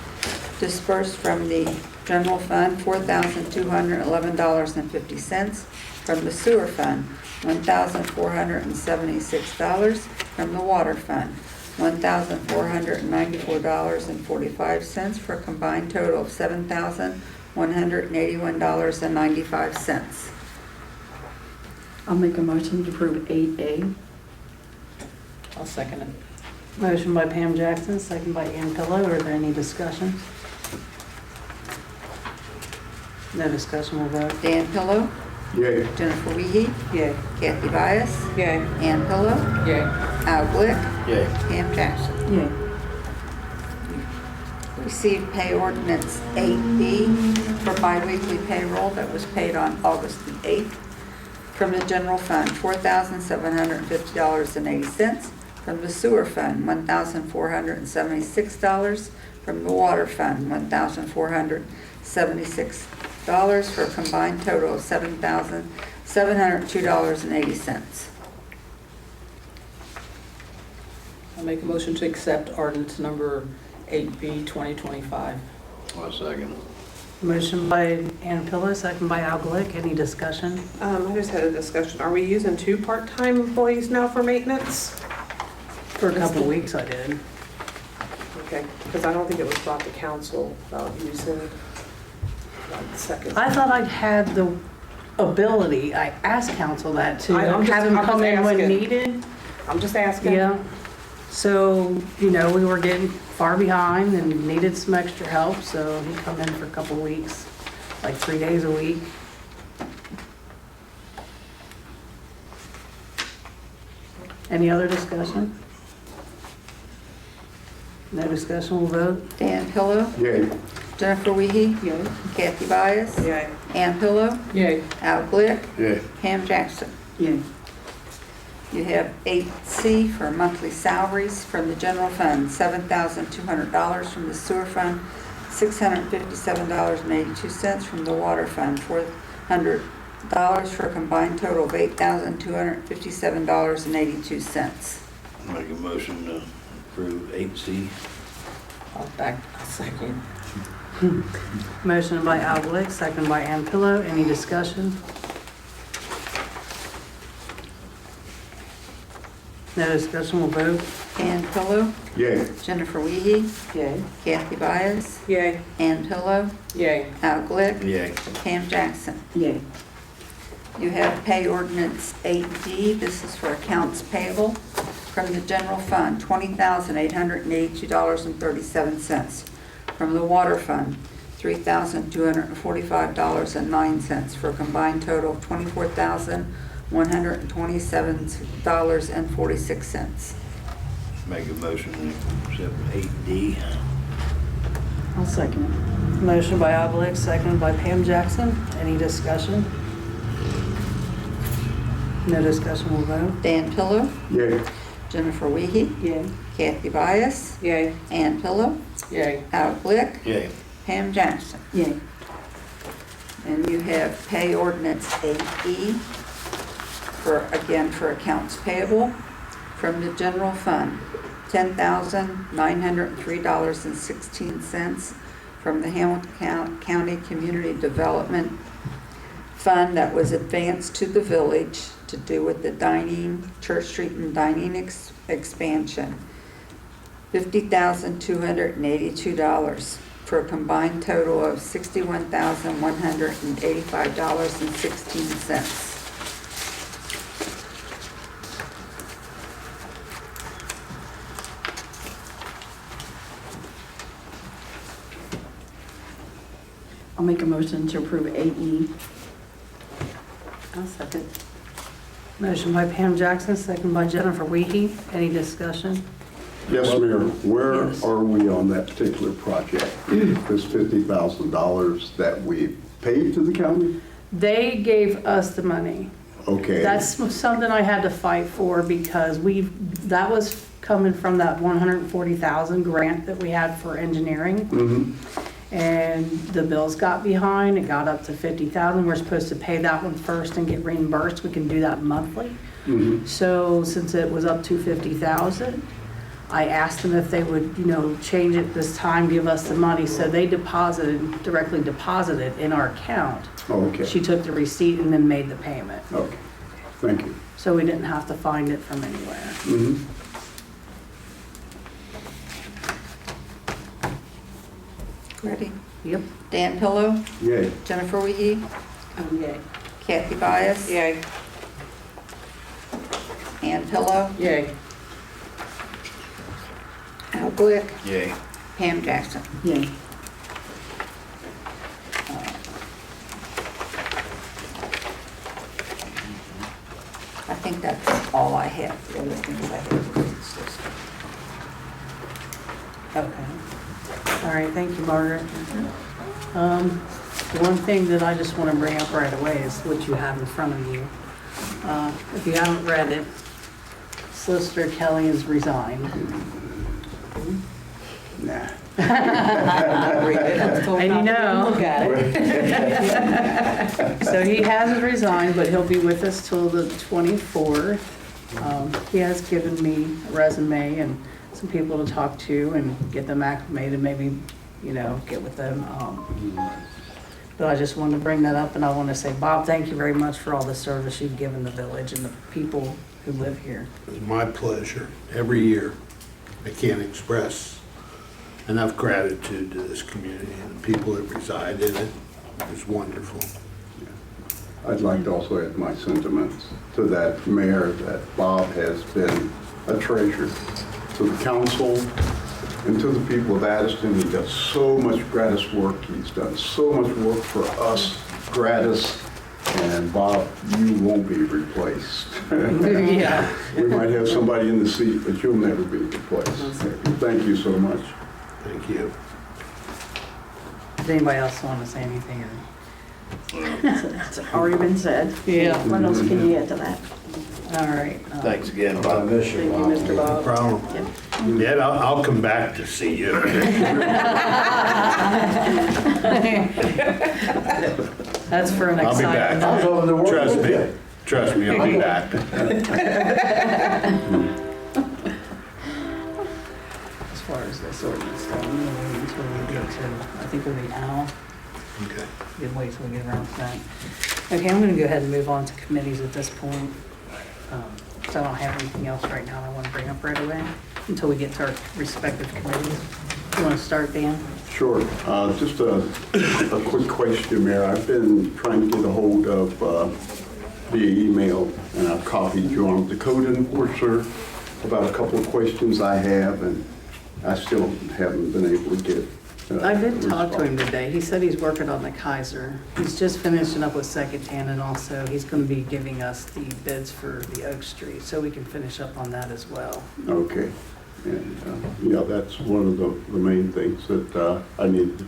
C: Dispersed from the general fund, $4,211.50. From the sewer fund, $1,476. From the water fund, $1,494.45, for a combined total of $7,181.95.
A: I'll make a motion to approve 8A.
G: I'll second it.
A: Motion by Pam Jackson, second by Ann Pillow. Are there any discussion? No discussion, we'll vote.
C: Dan Pillow,
E: Yay.
C: Jennifer Wiehe,
G: Yay.
C: Kathy Byess,
G: Yay.
C: Ann Pillow,
G: Yay.
C: Al Glick,
E: Yay.
C: Pam Jackson.
A: Yay.
C: Received pay ordinance 8B for biweekly payroll that was paid on August the 8th. From the general fund, $4,750.80. From the sewer fund, $1,476. From the water fund, $1,476, for a combined total of $7,702.80.
G: I'll make a motion to accept ordinance number 8B, 2025.
B: I'll second it.
A: Motion by Ann Pillow, second by Al Glick. Any discussion?
H: I just had a discussion. Are we using 2 part-time employees now for maintenance?
A: For a couple of weeks I did.
H: Okay, because I don't think it was brought to council about using like second.
A: I thought I'd had the ability, I asked council that to
H: I'm
A: have him
H: just
A: come in when
H: asking.
A: needed.
H: I'm just asking.
A: Yeah. So, we were getting far behind and needed some extra help, so he come in for a couple of weeks, like 3 days a week. Any other discussion? No discussion, we'll vote.
C: Dan Pillow,
B: Yay.
C: Jennifer Wiehe,
A: Yay.
C: Kathy Byess,
H: Yeah.
C: Ann Pillow,
G: Yay.
C: Al Glick,
B: Yay.
C: Pam Jackson.
A: Yay.
C: You have 8C for monthly salaries from the general fund, $7,200 from the sewer fund, $657.82 from the water fund, $400 for a combined total of $8,257.82.
I: Make a motion to approve 8C.
G: I'll second.
A: Motion by Al Glick, second by Ann Pillow. Any discussion? No discussion, we'll vote.
C: Ann Pillow,
B: Yay.
C: Jennifer Wiehe,
A: Yay.
C: Kathy Byess,
H: Yay.
C: Ann Pillow,
G: Yay.
C: Al Glick,
I: Yay.
C: Pam Jackson.
A: Yay.
C: You have pay ordinance 8D. This is for accounts payable from the general fund, $20,882.37. From the water fund, $3,245.09 for a combined total of $24,127.46.
I: Make a motion to accept 8D.
A: I'll second it. Motion by Al Glick, second by Pam Jackson. Any discussion? No discussion, we'll vote.
C: Dan Pillow,
B: Yay.
C: Jennifer Wiehe,
A: Yay.
C: Kathy Byess,
H: Yay.
C: Ann Pillow,
G: Yay.
C: Al Glick,
I: Yay.
C: Pam Jackson.
A: Yay.
C: And you have pay ordinance 8E for accounts payable from the general fund, $10,903.16 from the Hamilton County Community Development Fund that was advanced to the village to do with the Church Street and dining expansion, $50,282 for a combined total of $61,185.16.
A: I'll make a motion to approve 8E. I'll second. Motion by Pam Jackson, second by Jennifer Wiehe. Any discussion?
J: Yes, Mayor, where
A: Yes.
J: are we on that particular project? This $50,000 that we paid to the county?
A: They gave us the money.
J: Okay.
A: That's something I had to fight for because that was coming from that 140,000 grant that we had for engineering.
J: Mhm.
A: And the bills got behind, it got up to 50,000. We're supposed to pay that one first and get reimbursed. We can do that monthly.
J: Mhm.
A: So since it was up to 50,000, I asked them if they would, change it this time, give us the money. So they directly deposited in our account.
J: Oh, okay.
A: She took the receipt and then made the payment.
J: Okay, thank you.
A: So we didn't have to find it from anywhere.
J: Mhm.
C: Ready?
A: Yep.
C: Dan Pillow,
J: Yay.
C: Jennifer Wiehe,
A: Yay.
C: Kathy Byess,
H: Yay.
C: Ann Pillow,
G: Yay.
C: Al Glick,
I: Yay.
C: Pam Jackson.
A: Yay.
C: I think that's all I have. The other things I have were just-
A: Okay. All right, thank you, Margaret. One thing that I just want to bring up right away is what you have in front of you. If you haven't read it, Solicitor Kelly has resigned.
J: Nah.
A: And you know.
G: Look at it.
A: So he has resigned, but he'll be with us till the 24th. He has given me a resume and some people to talk to and get them acclimated, maybe, get with them. But I just wanted to bring that up, and I want to say, Bob, thank you very much for all the service you've given the village and the people who live here.
K: It's my pleasure. Every year, I can't express enough gratitude to this community and the people that reside in it. It's wonderful.
J: I'd like to also add my sentiments to that mayor, that Bob has been a treasure to the council and to the people of Addyston. He does so much gratis work. He's done so much work for us gratis. And Bob, you won't be replaced.
A: Yeah.
J: We might have somebody in the seat, but you'll never be replaced. Thank you so much.
K: Thank you.
A: Does anybody else want to say anything?
F: It's already been said.
A: Yeah.
F: What else can you add to that?
A: All right.
I: Thanks again,
E: I
I: Bob.
E: miss you, Bob.
H: Mr.
K: No
H: Bob.
K: problem. Yet I'll come back to see you.
A: That's for an
K: I'll be
A: exciting
K: back.
E: I was over the world
K: Trust
E: with
K: me.
E: you.
K: Trust me, I'll be back.
A: As far as this ordinance, though, I'm gonna wait until we get to, I think it'll be Al.
K: Okay.
A: We can wait till we get around to that. Okay, I'm gonna go ahead and move on to committees at this point. So I don't have anything else right now that I want to bring up right away until we get to our respective committees. You want to start, Dan?
J: Sure. Just a quick question, Mayor. I've been trying to get a hold of via email, and I've copied you on the code enforcer about a couple of questions I have, and I still haven't been able to get
A: I did talk to him
J: response.
A: today. He said he's working on the Kaiser. He's just finishing up with Second Tan, and also he's going to be giving us the bids for the Oak Street, so we can finish up on that as well.
J: Okay. And, yeah, that's one of the main things that I need to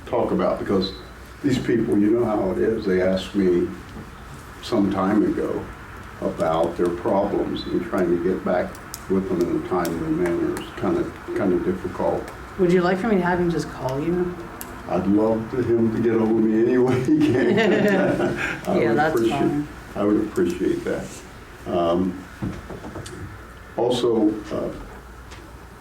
J: talk about, because these people, you know how it is. They asked me some time ago about their problems, and trying to get back with them in a timely manner is kind of difficult.
A: Would you like for me to have him just call you?
J: I'd love for him to get hold of me any way he can.
A: Yeah, that's fine.
J: I would appreciate that. Also,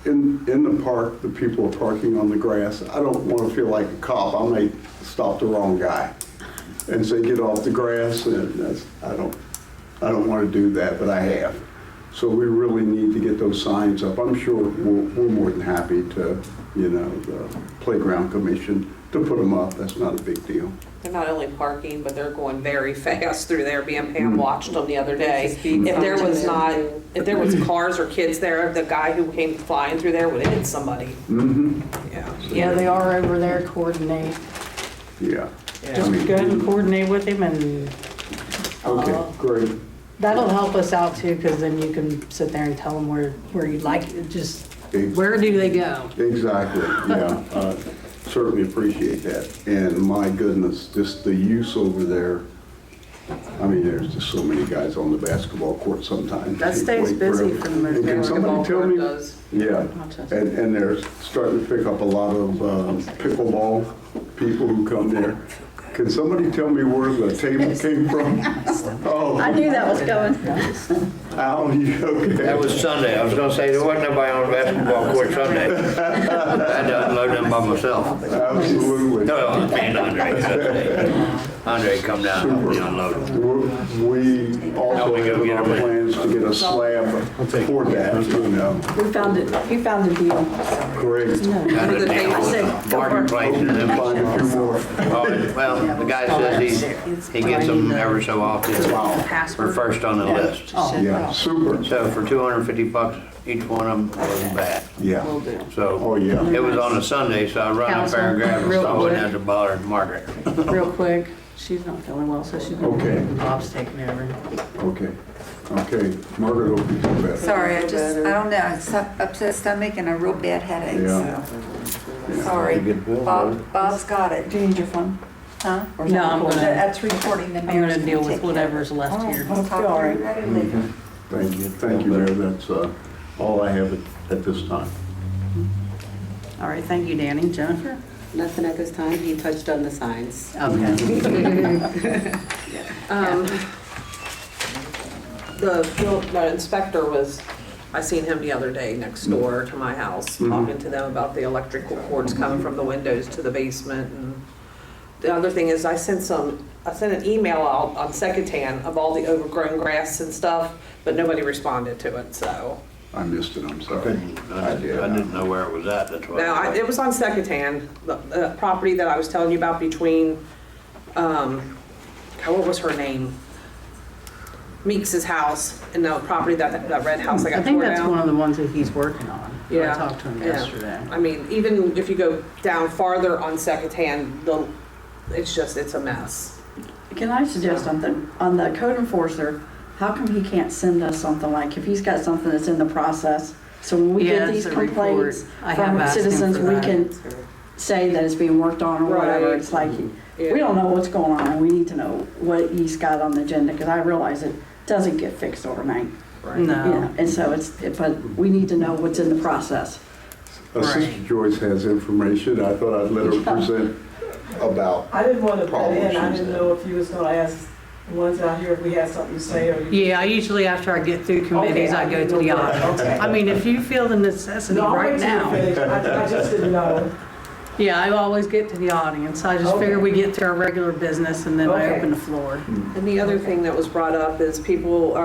J: in the park, the people are parking on the grass. I don't want to feel like a cop. I may stop the wrong guy and say, get off the grass, and I don't want to do that, but I have. So we really need to get those signs up. I'm sure we're more than happy to, the Playground Commission, to put them up. That's not a big deal.
H: They're not only parking, but they're going very fast through there. Pam watched them the other day. If there was cars or kids there, the guy who came flying through there would have hit somebody.
J: Mm-hmm.
H: Yeah.
A: Yeah, they are over there, coordinate.
J: Yeah.
A: Just go ahead and coordinate with him, and
J: Okay, great.
A: that'll help us out too, because then you can sit there and tell them where you'd like it, just where do they go?
J: Exactly, yeah. Certainly appreciate that. And my goodness, just the use over there. I mean, there's just so many guys on the basketball court sometimes.
A: That stays
J: Wait
A: busy
J: forever.
A: for the
J: And can somebody tell me?
H: does.
J: Yeah, and they're starting to pick up a lot of pickleball people who come there. Can somebody tell me where the table came from? Oh,
F: I knew that was coming.
J: Al, you okay?
I: That was Sunday. I was gonna say, there wasn't nobody on the basketball court Sunday. I had to unload them by myself.
J: Absolutely.
I: No, I mean Andre. Andre come down and help me unload them.
J: We also have plans to get a slab for that,
F: We found it. He found a deal.
J: Great.
I: Got a deal
F: I said,
I: with parking place and
J: Find
I: everything.
J: a few more.
I: Oh, well, the guy says he gets them every so often. We're first on the list.
J: Yeah, super.
I: So for $250 each one of them wasn't bad.
J: Yeah.
A: Will do.
I: So
J: Oh, yeah.
I: it was on a Sunday, so I run up there and grab it,
A: Real
I: so I wouldn't
A: quick.
I: have to bother Margaret.
A: Real quick, she's not feeling well, so she's going
J: Okay.
A: to, Bob's taking over.
J: Okay. Okay. Margaret will be better.
C: Sorry, I don't know, it's upset stomach and a real bad headache,
J: Yeah.
C: so. Sorry, Bob's got it.
F: Do you need your phone?
C: Huh?
F: Or is
A: No,
F: that
A: I'm
F: recorded?
A: gonna-
C: That's recording, the
A: I'm
C: mayor's
A: going to deal with
C: take care.
A: whatever's left here.
C: I'll talk to you later.
J: Thank you. Thank you, Mayor. That's all I have at this time.
A: All right, thank you, Danny. Jennifer?
L: Nothing at this time. He touched on the signs.
A: Okay.
H: The inspector I seen him the other day next door to my house, talking to them about the electrical cords coming from the windows to the basement and the other thing is I sent an email out on Secretary of all the overgrown grass and stuff, but nobody responded to it, so.
J: I missed it, I'm sorry.
I: I didn't know where it was at, that's why.
H: No, it was on Secretary, the property that I was telling you about between, what was her name? Meeks's house and the property that red house I got
A: I think
H: tore
A: that's one
H: down.
A: of the ones that he's working on.
H: Yeah.
A: I talked to him
H: Yeah.
A: yesterday.
H: I mean, even if you go down farther on Secretary, it's a mess.
F: Can I suggest something? On the code enforcer, how come he can't send us something like, if he's got something that's in the process, so when we
A: Yeah,
F: get
A: it's
F: these
A: a report.
F: complaints
A: I have
F: from
A: asked him
F: citizens,
A: for
F: we
A: that.
F: can say that it's being worked on or whatever.
H: Right.
F: It's like,
H: Yeah.
F: we don't know what's going on, and we need to know what he's got on the agenda, because I realize it doesn't get fixed overnight. You
A: No.
F: know, and so but we need to know what's in the process.
J: Sister Joyce has information. I thought I'd let her present about.
M: I didn't want to butt in, I
J: Problems
M: didn't
J: she's
M: know if you was gonna ask the ones out here if we had something to say or.
A: Yeah, I usually, after I get through committees, I go to the audience.
M: Okay.
A: I mean, if you feel the necessity
M: No, I'll
A: right
M: wait till you
A: now.
M: finish. I just didn't know.
A: Yeah, I always get to the audience. I just
M: Okay.
A: figure we get to our regular business and then I
M: Okay.
A: open the floor.
H: And the other thing that was brought up is people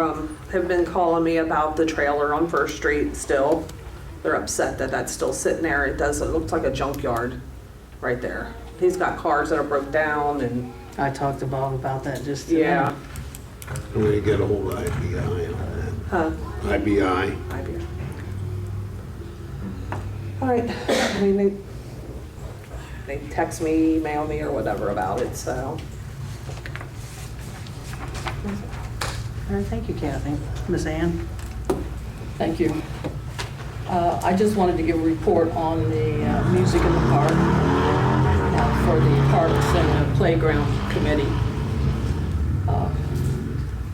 H: have been calling me about the trailer on First Street still. They're upset that that's still sitting there. It looks like a junkyard right there. He's got cars that are broke down and,
A: I talked to Bob about that just today.
H: yeah.
K: I'm gonna get a hold of IBI on that. IBI.
H: All right, I mean, they text me, email me or whatever about it, so.
A: All right, thank you, Kathy. Miss Ann?
G: Thank you. I just wanted to give a report on the music in the park for the Parks and the Playground Committee.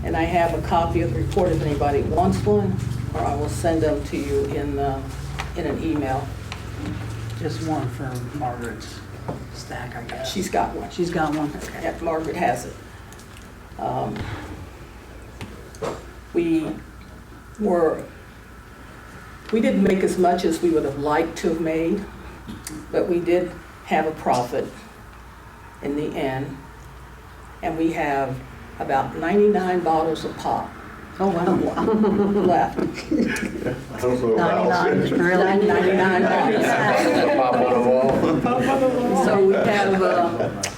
G: And I have a copy of the report if anybody wants one, or I will send them to you in an email.
A: Just one for Margaret's stack, I guess.
G: She's got one.
A: She's got one? Okay.
G: Yeah, Margret has it. We didn't make as much as we would have liked to have made, but we did have a profit in the end. And we have about 99 bottles of pop
A: Oh, wow.
G: left.
J: I don't know about
A: 99, really?
G: 99 bottles.
I: Pop on the wall.
G: So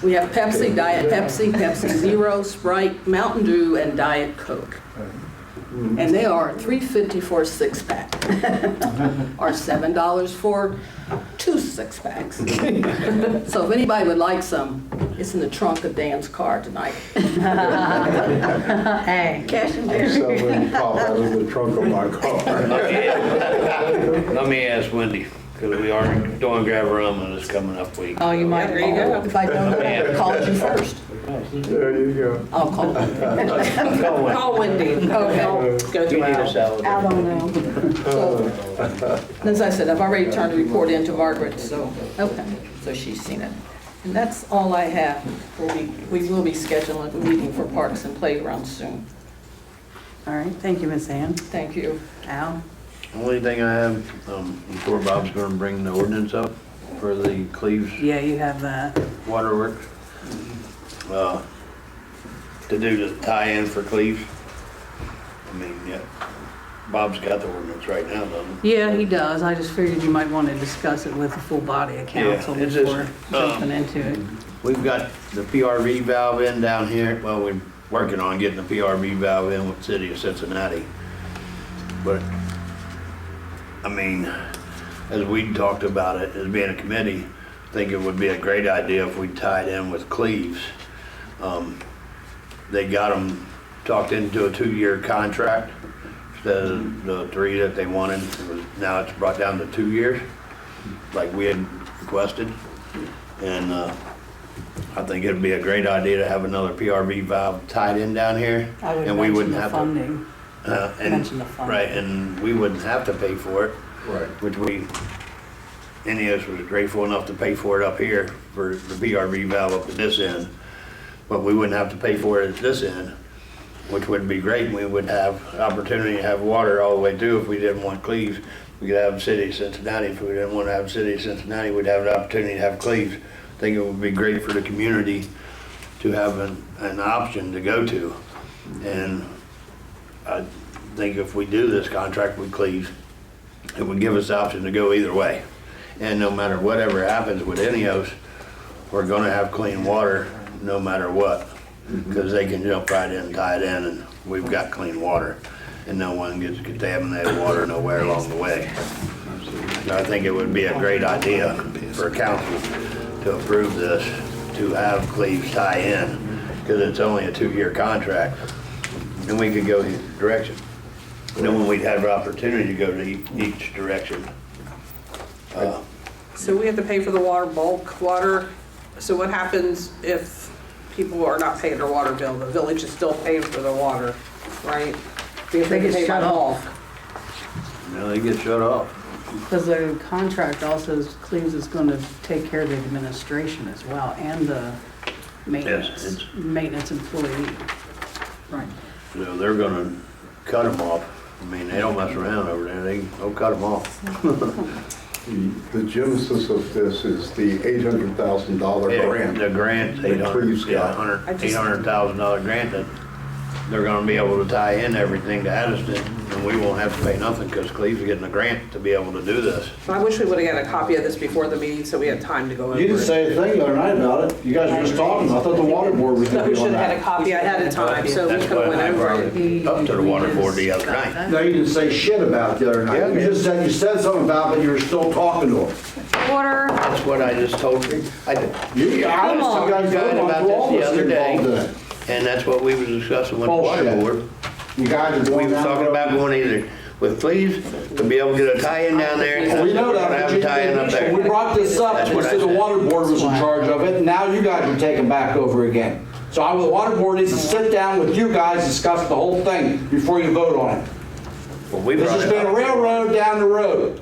G: we have Pepsi, Diet Pepsi, Pepsi Zero, Sprite, Mountain Dew, and Diet Coke. And they are $3.50 for a six-pack, or $7 for 2 six-packs. So if anybody would like some, it's in the trunk of Dan's car tonight.
A: Hey.
F: Cash and
J: I
F: carry.
J: selling pop out of the trunk of my car.
I: Let me ask Wendy, because we are doing grab rum and it's coming up week.
A: Oh, you might,
H: There you go.
G: If I don't, I'll call you first.
J: There you go.
G: I'll call you.
H: Call Wendy. Okay, I'll go
I: You
H: to
I: need a
H: Al.
I: salad.
F: I don't know.
G: So, as I said, I've already turned the report in to Margret, so she's seen it. And that's all I have. We will be scheduling a meeting for Parks and Playgrounds soon.
A: All right, thank you, Miss Ann.
G: Thank you.
A: Al?
I: Only thing I have, I'm sure Bob's gonna bring the ordinance up for the Cleves
A: Yeah, you have that.
I: Waterworks. To do the tie-in for Cleves. I mean, yeah, Bob's got the ordinance right now, doesn't he?
A: Yeah, he does. I just figured you might want to discuss it with the full body of council
I: Yeah, it's just,
A: before jumping into it.
I: We've got the PRV valve in down here. Well, we're working on getting the PRV valve in with the city of Cincinnati. But, I mean, as we talked about it, as being a committee, I think it would be a great idea if we tied in with Cleves. They got them talked into a 2-year contract instead of the 3 that they wanted. Now it's brought down to 2 years, like we had requested. And I think it'd be a great idea to have another PRV valve tied in down here.
A: I would
I: and we
A: mention
I: wouldn't
A: the
I: have
A: funding. Mention the funding.
I: Right, and we wouldn't have to pay for it.
J: Right.
I: Which any of us was grateful enough to pay for it up here for the PRV valve up at this end. But we wouldn't have to pay for it at this end, which would be great. We would have opportunity to have water all the way through if we didn't want Cleves. We could have City of Cincinnati. If we didn't want to have City of Cincinnati, we'd have the opportunity to have Cleves think it would be great for the community to have an option to go to. And I think if we do this contract with Cleves, it would give us the option to go either way. And no matter whatever happens with any of us, we're gonna have clean water no matter what. Because they can jump right in, tie it in, and we've got clean water. And no one gets contaminated water nowhere along the way. And I think it would be a great idea for council to approve this, to have Cleves tie in, because it's only a 2-year contract. And we could go each direction. And then when we'd have an opportunity to go to each direction.
H: So we have to pay for the water, bulk water. So what happens if people are not paying their water bill? The village is still paying for the water, right? Because
A: They
H: can
A: get
H: pay by
A: shut
H: bulk.
A: off.
I: You know, they get shut off.
A: Because the contract also, Cleves is going to take care of the administration as well, and the maintenance employee. Right.
I: So they're gonna cut them off. I mean, they don't mess around over there. They'll cut them off.
J: The genesis of this is the $800,000
I: Yeah,
J: grant.
I: the grant,
J: that Cleves got.
I: $800,000 grant that they're gonna be able to tie in everything to Addyston, and we won't have to pay nothing because Cleve's getting a grant to be able to do this.
H: I wish we would've got a copy of this before the meeting so we had time to go over it.
E: You didn't say a thing the other night about it. You guys were just talking. I thought the water board was
H: No,
E: gonna
H: we
E: be on
H: should have had a
E: that.
H: copy ahead of time, so we
I: That's
H: could've
I: why
H: went
I: I
H: over
I: brought
H: it.
I: it up to the water board the other night.
E: No, you didn't say shit about it the other night.
I: Yeah, I
E: You
I: did.
E: just said, you said something about it, but you were still talking to him.
A: Order.
I: That's what I just told you. I did.
E: You guys
I: We got about
E: all
I: this
E: this
I: the other day,
E: involved in it.
I: and that's what we was discussing with the water
E: Bullshit.
I: board.
E: You guys are
I: We
E: going
I: was
E: down.
I: talking about going either with Cleves to be able to get a tie-in down there. and
E: We know
I: we're
E: that,
I: gonna have
E: but
I: a tie-in up there.
E: we brought this up,
I: That's
E: and
I: what I
E: said the
I: said.
E: water board was in charge of it, and now you guys are taking back over again. So the water board needs to sit down with you guys, discuss the whole thing before you vote on it.
I: Well, we
E: This
I: brought
E: has
I: it
E: been a
I: up.
E: railroad down the road.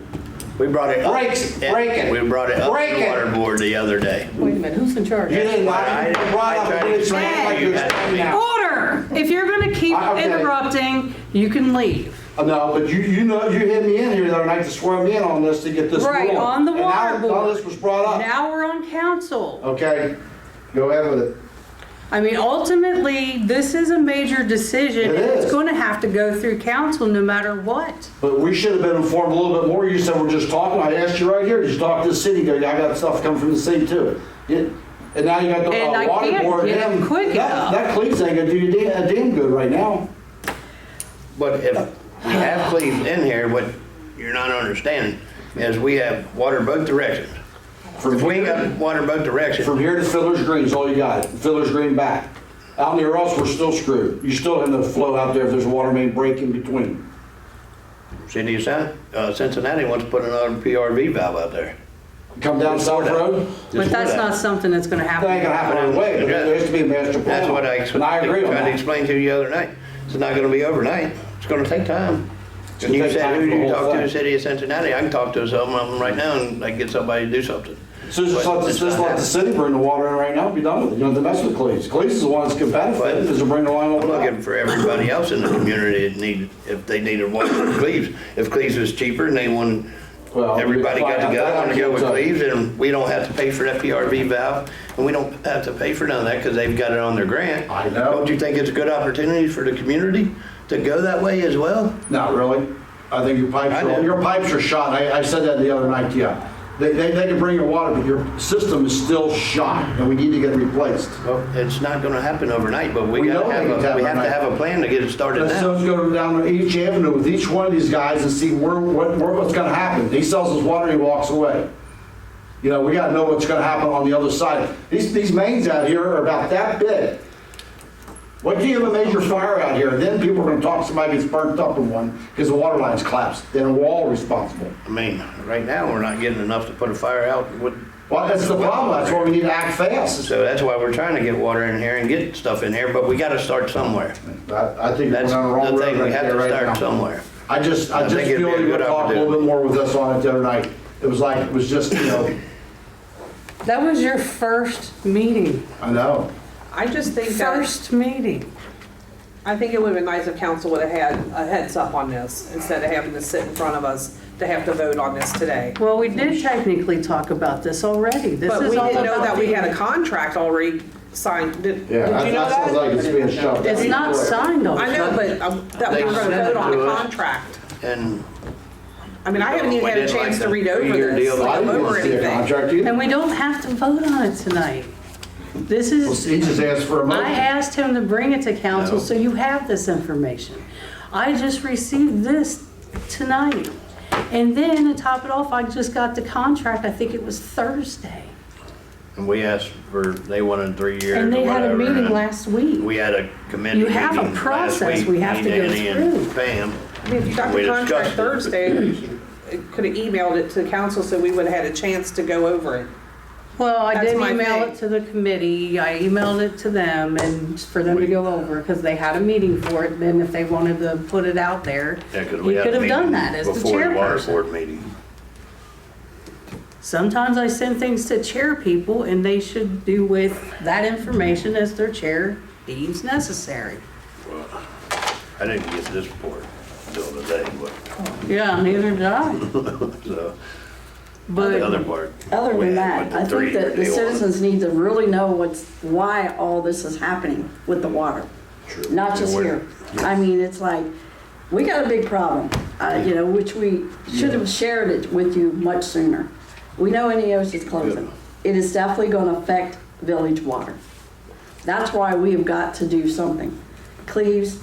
I: We brought it up.
E: Break it.
I: We brought it up to
E: Break
I: the
E: it.
I: water board the other day.
H: Wait a minute, who's in charge?
E: You didn't
I: I-
E: like it, you brought
I: I
E: up
I: tried
E: and
I: to
E: did
I: explain
E: something
I: to
E: like
I: you
E: you're
I: that.
E: saying now.
A: Order! If you're going to keep
E: Okay.
A: interrupting, you can leave.
E: No, but you know, you hit me in here the other night to swear me in on this to get this
A: Right,
E: going.
A: on the
E: And now
A: water
E: none of
A: board.
E: this was brought up.
A: Now we're on council.
E: Okay, go ahead with it.
A: I mean, ultimately, this is a major decision.
E: It
A: and
E: is.
A: It's going to have to go through council no matter what.
E: But we should have been informed a little bit more. You said we're just talking. I asked you right here, did you talk to the city? You go, I got stuff coming from the city too. And now you got the
A: And I
E: water
A: can't
E: board.
A: get
E: and
A: them quick enough.
E: That Cleve's ain't gonna do you a damn good right now.
I: But if we have Cleves in here, what you're not understanding is we have water both directions. If we ain't got water both directions,
E: From here to Fiddler's Green is all you got. Fiddler's Green back. Out near us, we're still screwed. You still have no flow out there if there's a water main break in between.
I: City of Cincinnati wants to put another PRV valve out there.
E: Come down South Road,
A: But that's
I: Before
A: not
I: that.
A: something that's going to
E: that
A: happen.
E: ain't gonna happen right away, but there has to be a master plan.
I: That's what I
E: And I agree on
I: tried to
E: that.
I: explain to you the other night. It's not gonna be overnight. It's gonna take time.
E: It's
I: And
E: gonna
I: you
E: take
I: said,
E: time
I: who
E: for
I: do you
E: the whole
I: talk to, the
E: thing.
I: city of Cincinnati? I can talk to some of them right now and I can get somebody to do something.
E: So just
I: But
E: let
I: it's
E: the
I: not happening.
E: city bring the water in right now, be done with it. You don't have to mess with Cleves. Cleves is the one that's can benefit, is to bring the line
I: I'm
E: over.
I: looking for everybody else in the community that need, if they needed water from Cleves. If Cleves was cheaper and they want,
E: Well,
I: everybody got
E: find out
I: together,
E: that
I: want to go with
E: I can't tell you.
I: Cleves, and we don't have to pay for that PRV valve, and we don't have to pay for none of that because they've got it on their grant.
E: I know.
I: Don't you think it's a good opportunity for the community to go that way as well?
E: Not really. I think
I: I do.
E: your pipes are shot. I said that the other night to you. They can bring your water, but your system is still shot, and we need to get it replaced.
I: Well, it's not gonna happen overnight, but we
E: We know
I: gotta have
E: it can't
I: we have
E: happen
I: to have a plan to get it started
E: Let's
I: now.
E: just go down each avenue with each one of these guys and see what's gonna happen. He sells his water, he walks away. You know, we gotta know what's gonna happen on the other side. These mains out here are about that big. What do you have a major fire out here? Then people are gonna talk, somebody gets burnt up in one because the water line's collapsed. Then we're all responsible.
I: I mean, right now, we're not getting enough to put a fire out with.
E: Well, that's the problem. That's why we need to act fast.
I: So that's why we're trying to get water in here and get stuff in here, but we gotta start somewhere.
E: I think we're
I: That's
E: on the wrong
I: the
E: road
I: thing, we
E: right
I: have
E: there
I: to
E: right
I: start
E: now.
I: somewhere.
E: I just
I: I think it'd
E: feel
I: be a
E: you
I: good
E: would talk a little bit more with us on it the other night. It was like, it was just, you know,
A: That was your first meeting.
E: I know.
H: I just think that
A: First meeting.
H: I think it would have been nice if council would have had a heads up on this instead of having to sit in front of us to have to vote on this today.
A: Well, we did technically talk about this already. This
H: But
A: is
H: we
A: all
H: didn't know
A: about
H: that we
A: the-
H: had a contract already signed. Did you
E: Yeah,
H: know
E: that sounds
H: that?
E: like it's being shoved.
A: It's not signed already.
H: I know, but that we
I: They
H: were gonna
I: sent
H: vote
I: it
H: on
I: to
H: a
I: us.
H: contract.
I: And
H: I mean, I haven't even had a chance to read over
I: Three-year
H: this,
I: deal.
H: like,
E: I didn't
H: over
E: want to see a
H: anything.
E: contract either.
A: And we don't have to vote on it tonight. This
E: Well,
A: is,
E: he just asked for a
A: I
E: motion.
A: asked him to bring it to council,
I: No.
A: so you have this information. I just received this tonight. And then to top it off, I just got the contract, I think it was Thursday.
I: And we asked for, they wanted 3 years or
A: And they had a
I: whatever,
A: meeting
I: and
A: last week.
I: We had a committee
A: You
I: meeting
A: have a
I: last
A: process
I: week,
A: we have to
I: me,
A: go
I: Danny, and
A: through.
I: Pam.
H: I mean, if you got
I: We
H: the contract
I: discussed it.
H: Thursday, could have emailed it to council so we would have had a chance to go over it.
A: Well, I
H: That's
A: did
H: my
A: email
H: thing.
A: it to the committee, I emailed it to them and for them to go over, because they had a meeting for it, then if they wanted to put it out there,
I: Yeah, 'cause
A: you
I: we had
A: could
I: a
A: have done
I: meeting
A: that as the
I: before the water
A: chairperson.
I: board meeting.
A: Sometimes I send things to chair people and they should do with that information as their chair deems necessary.
I: I didn't get this report until today, but,
A: Yeah, neither did I,
I: so, the
A: but
I: other part.
F: Other
I: we
F: than
I: had
F: that,
I: with the
F: I think that the
I: 3-year deal on it.
F: citizens need to really know why all this is happening with the water.
I: True.
F: Not just
I: And
F: here. I mean, it's like, we got a big problem, which we should have shared it with you much sooner. We know NEOS is closing. It is definitely gonna affect village water. That's why we have got to do something. Cleves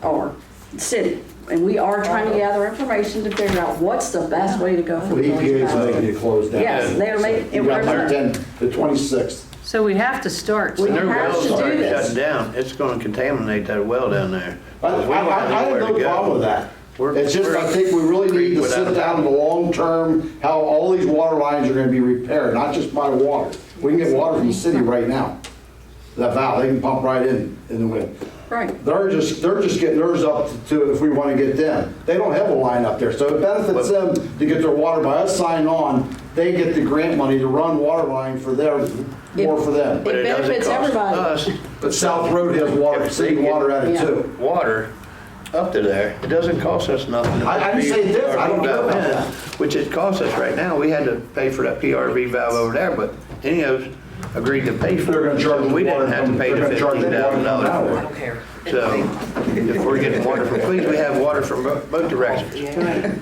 F: or city. And we are trying to gather information to figure out what's the best way to go for
E: The
F: village
E: EPA's
F: water.
E: making it close down.
F: Yes, they are making it.
E: You got there 10, the 26th.
A: so we have to start.
F: We
I: When their
F: have
I: wells
F: to do
I: start
F: this.
I: shutting down, it's gonna contaminate that well down there.
E: I have no problem with that. It's just, I think we really need to sit down in the long term, how all these water lines are gonna be repaired, not just by water. We can get water from the city right now. That valve, they can pump right in the wind.
F: Right.
E: They're just getting theirs up to if we wanna get them. They don't have a line up there, so it benefits them to get their water by us signing on. They get the grant money to run water line for more for them.
I: But
F: It
I: it doesn't
F: benefits
I: cost
F: everybody.
I: us
E: But South Road has water, city water at it
F: Yeah.
E: too.
I: water up to there. It doesn't cost us nothing. to
E: I didn't say it did. I don't care about
I: PRV valve in,
E: that.
I: Which it costs us right now. We had to pay for that PRV valve over there, but NEOS agreed to pay for it.
E: They're gonna charge
I: So
E: the
I: we
E: water
I: didn't have to
E: from-
I: pay
E: they're
I: the
E: gonna charge the water
I: $15,000
E: from
I: for
E: our
I: it. So if we're getting water from Cleves, we have water from both directions.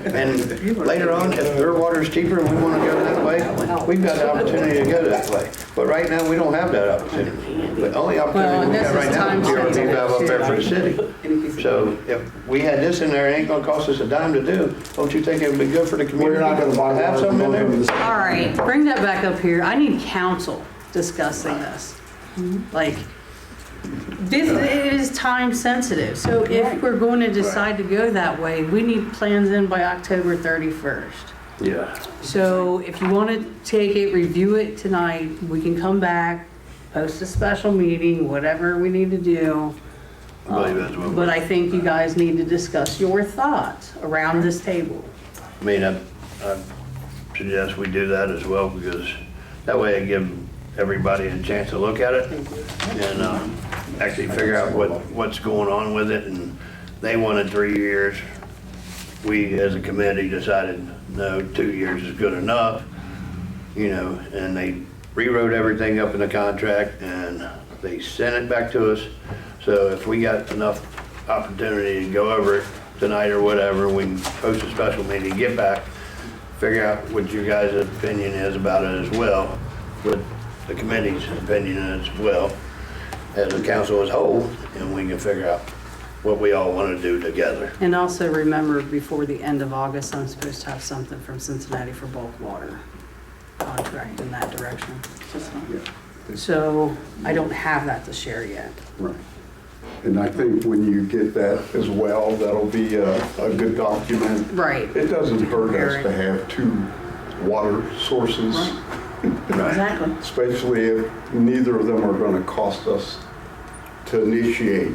I: And later on, if their water is cheaper and we want to go that way, we've got the opportunity to go that way. But right now, we don't have that opportunity. The only
A: Well,
I: opportunity
A: and
I: we
A: this
I: have right
A: is
I: now is PRV
A: time-sensitive,
I: valve up there for the
A: too.
I: city. So if we had this in there, it ain't gonna cost us a dime to do. Don't you think it would be good for the
E: We're
I: community?
E: not gonna buy
I: to have
E: water from
I: some in
E: them.
I: there?
A: All right, bring that back up here. I need council discussing this. Like, this is time sensitive, so if we're going to decide to go that way, we need plans in by October 31st.
I: Yeah.
A: So if you want to take it, review it tonight, we can come back, post a special meeting, whatever we need to do.
I: I believe that's what
A: But I think you guys need to discuss your thoughts around this table.
I: I mean, I suggest we do that as well, because that way it gives everybody a chance to look at it and actually figure out what's going on with it. And they wanted 3 years. We, as a committee, decided, no, 2 years is good enough, and they rewrote everything up in the contract and they sent it back to us. So if we got enough opportunity to go over it tonight or whatever, we can post a special meeting, get back, figure out what your guys' opinion is about it as well, what the committee's opinion is as well, as a council as a whole, and we can figure out what we all want to do together.
A: And also remember, before the end of August, I'm supposed to have something from Cincinnati for bulk water contract in that direction. So I don't have that to share yet.
J: Right. And I think when you get that as well, that'll be a good document.
A: Right.
J: It doesn't hurt us to have two water sources,
F: Exactly.
J: especially if neither of them are going to cost us to initiate.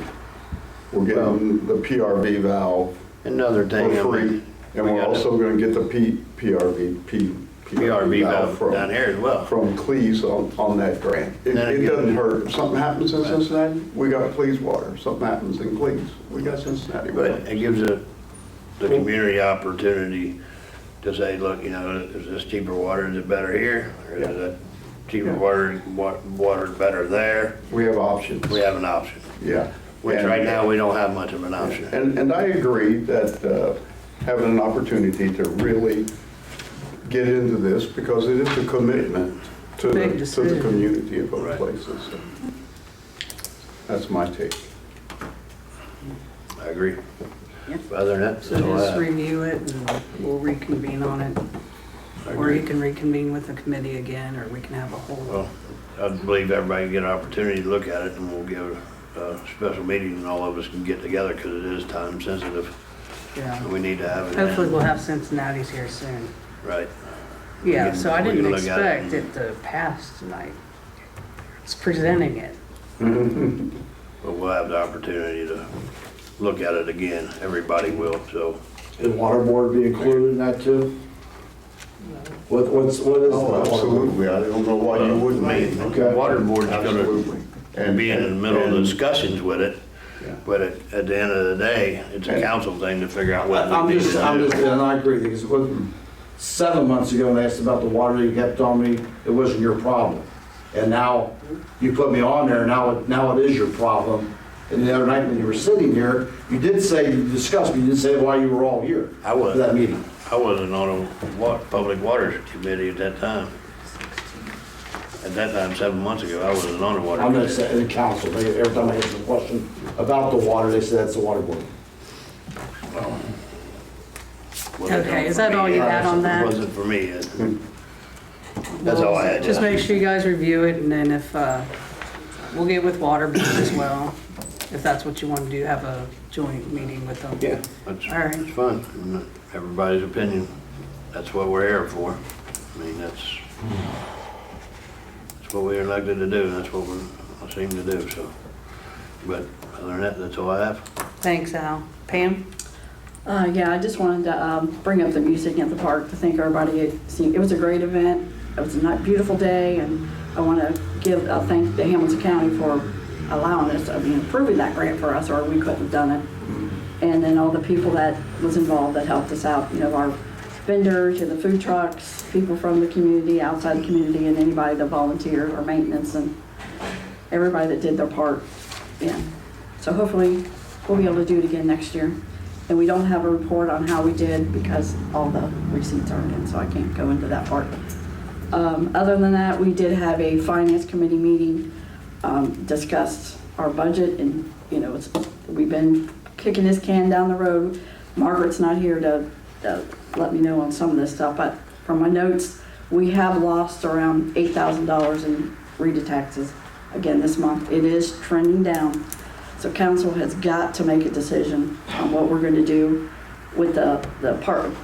J: We're getting the PRV valve
I: Another thing,
J: for
I: I
J: free,
I: mean,
J: and
I: we
J: we're
I: gotta-
J: also going to get the PRV
I: PRV valve
J: from-
I: down here as well.
J: From Cleese on that grant. It
I: Then
J: it
I: again-
J: doesn't hurt. If something happens in Cincinnati, we got Cleese water. If something happens in Cleese, we got Cincinnati water.
I: But it gives the community opportunity to say, look, you know, is this cheaper water, is it better here? Or is it cheaper water better there?
J: We have options.
I: We have an option,
J: Yeah.
I: which
J: And-
I: right now, we don't have much of an option.
J: And I agree that having an opportunity to really get into this, because it is a commitment to
A: Big
J: the
A: decision.
J: community of both
I: Right.
J: places. That's my take.
I: I agree.
A: Yep.
I: Other than that,
A: So
I: that's all I
A: just
I: have.
A: review it and we'll reconvene on it.
I: I
A: Or you
I: agree.
A: can reconvene with the committee again, or we can have a whole,
I: Well, I believe everybody get an opportunity to look at it, and we'll give a special meeting, and all of us can get together, because it is time sensitive.
A: yeah.
I: We need to have it.
A: Hopefully we'll have Cincinnati's here soon.
I: Right.
A: Yeah,
I: can-
A: so I
I: we
A: didn't
I: can look at it
A: expect it to pass tonight. It's presenting it.
I: But we'll have the opportunity to look at it again. Everybody will, so.
E: Is water board be included in that too? What is?
J: Oh, absolutely. I don't know why you wouldn't.
I: I mean,
E: Okay.
I: Water board's
J: Absolutely.
I: gonna be in the middle of the discussions with it,
J: Yeah.
I: but at the end of the day, it's a council thing to figure out what
E: I'm
I: we need
E: just,
I: to do.
E: and I agree, because it wasn't 7 months ago when I asked about the water, you kept telling me it wasn't your problem. And now you put me on there, now it is your problem. And the other night when you were sitting here, you did say, you discussed, but you didn't say why you were all here.
I: I was.
E: For that meeting.
I: I wasn't on a public water committee at that time. At that time, 7 months ago, I wasn't on the water
E: I'm
I: committee.
E: gonna say, in the council, every time I ask a question about the water, they say that's the water board.
A: Okay, is that all you had on that?
I: It wasn't for me. That's all I had.
A: Just make sure you guys review it, and then if, we'll get with water as well. If that's what you want to do, have a joint meeting with them.
I: Yeah, that's
A: All right.
I: it's fun. Everybody's opinion. That's what we're here for. I mean, that's what we're elected to do. That's what we seem to do, so. But other than that, that's all I have.
A: Thanks, Al. Pam?
F: Yeah, I just wanted to bring up the music at the park to thank everybody. It was a great event. It was a beautiful day, and I want to thank the Hamilton County for allowing us, approving that grant for us, or we couldn't have done it. And then all the people that was involved that helped us out, our vendors, the food trucks, people from the community, outside the community, and anybody that volunteered or maintenance, and everybody that did their part. Yeah. So hopefully we'll be able to do it again next year. And we don't have a report on how we did because all the receipts aren't in, so I can't go into that part. Other than that, we did have a finance committee meeting, discussed our budget, and we've been kicking this can down the road. Margaret's not here to let me know on some of this stuff, but from my notes, we have lost around $8,000 in RETA taxes again this month. It is trending down. So council has got to make a decision on what we're going to do with the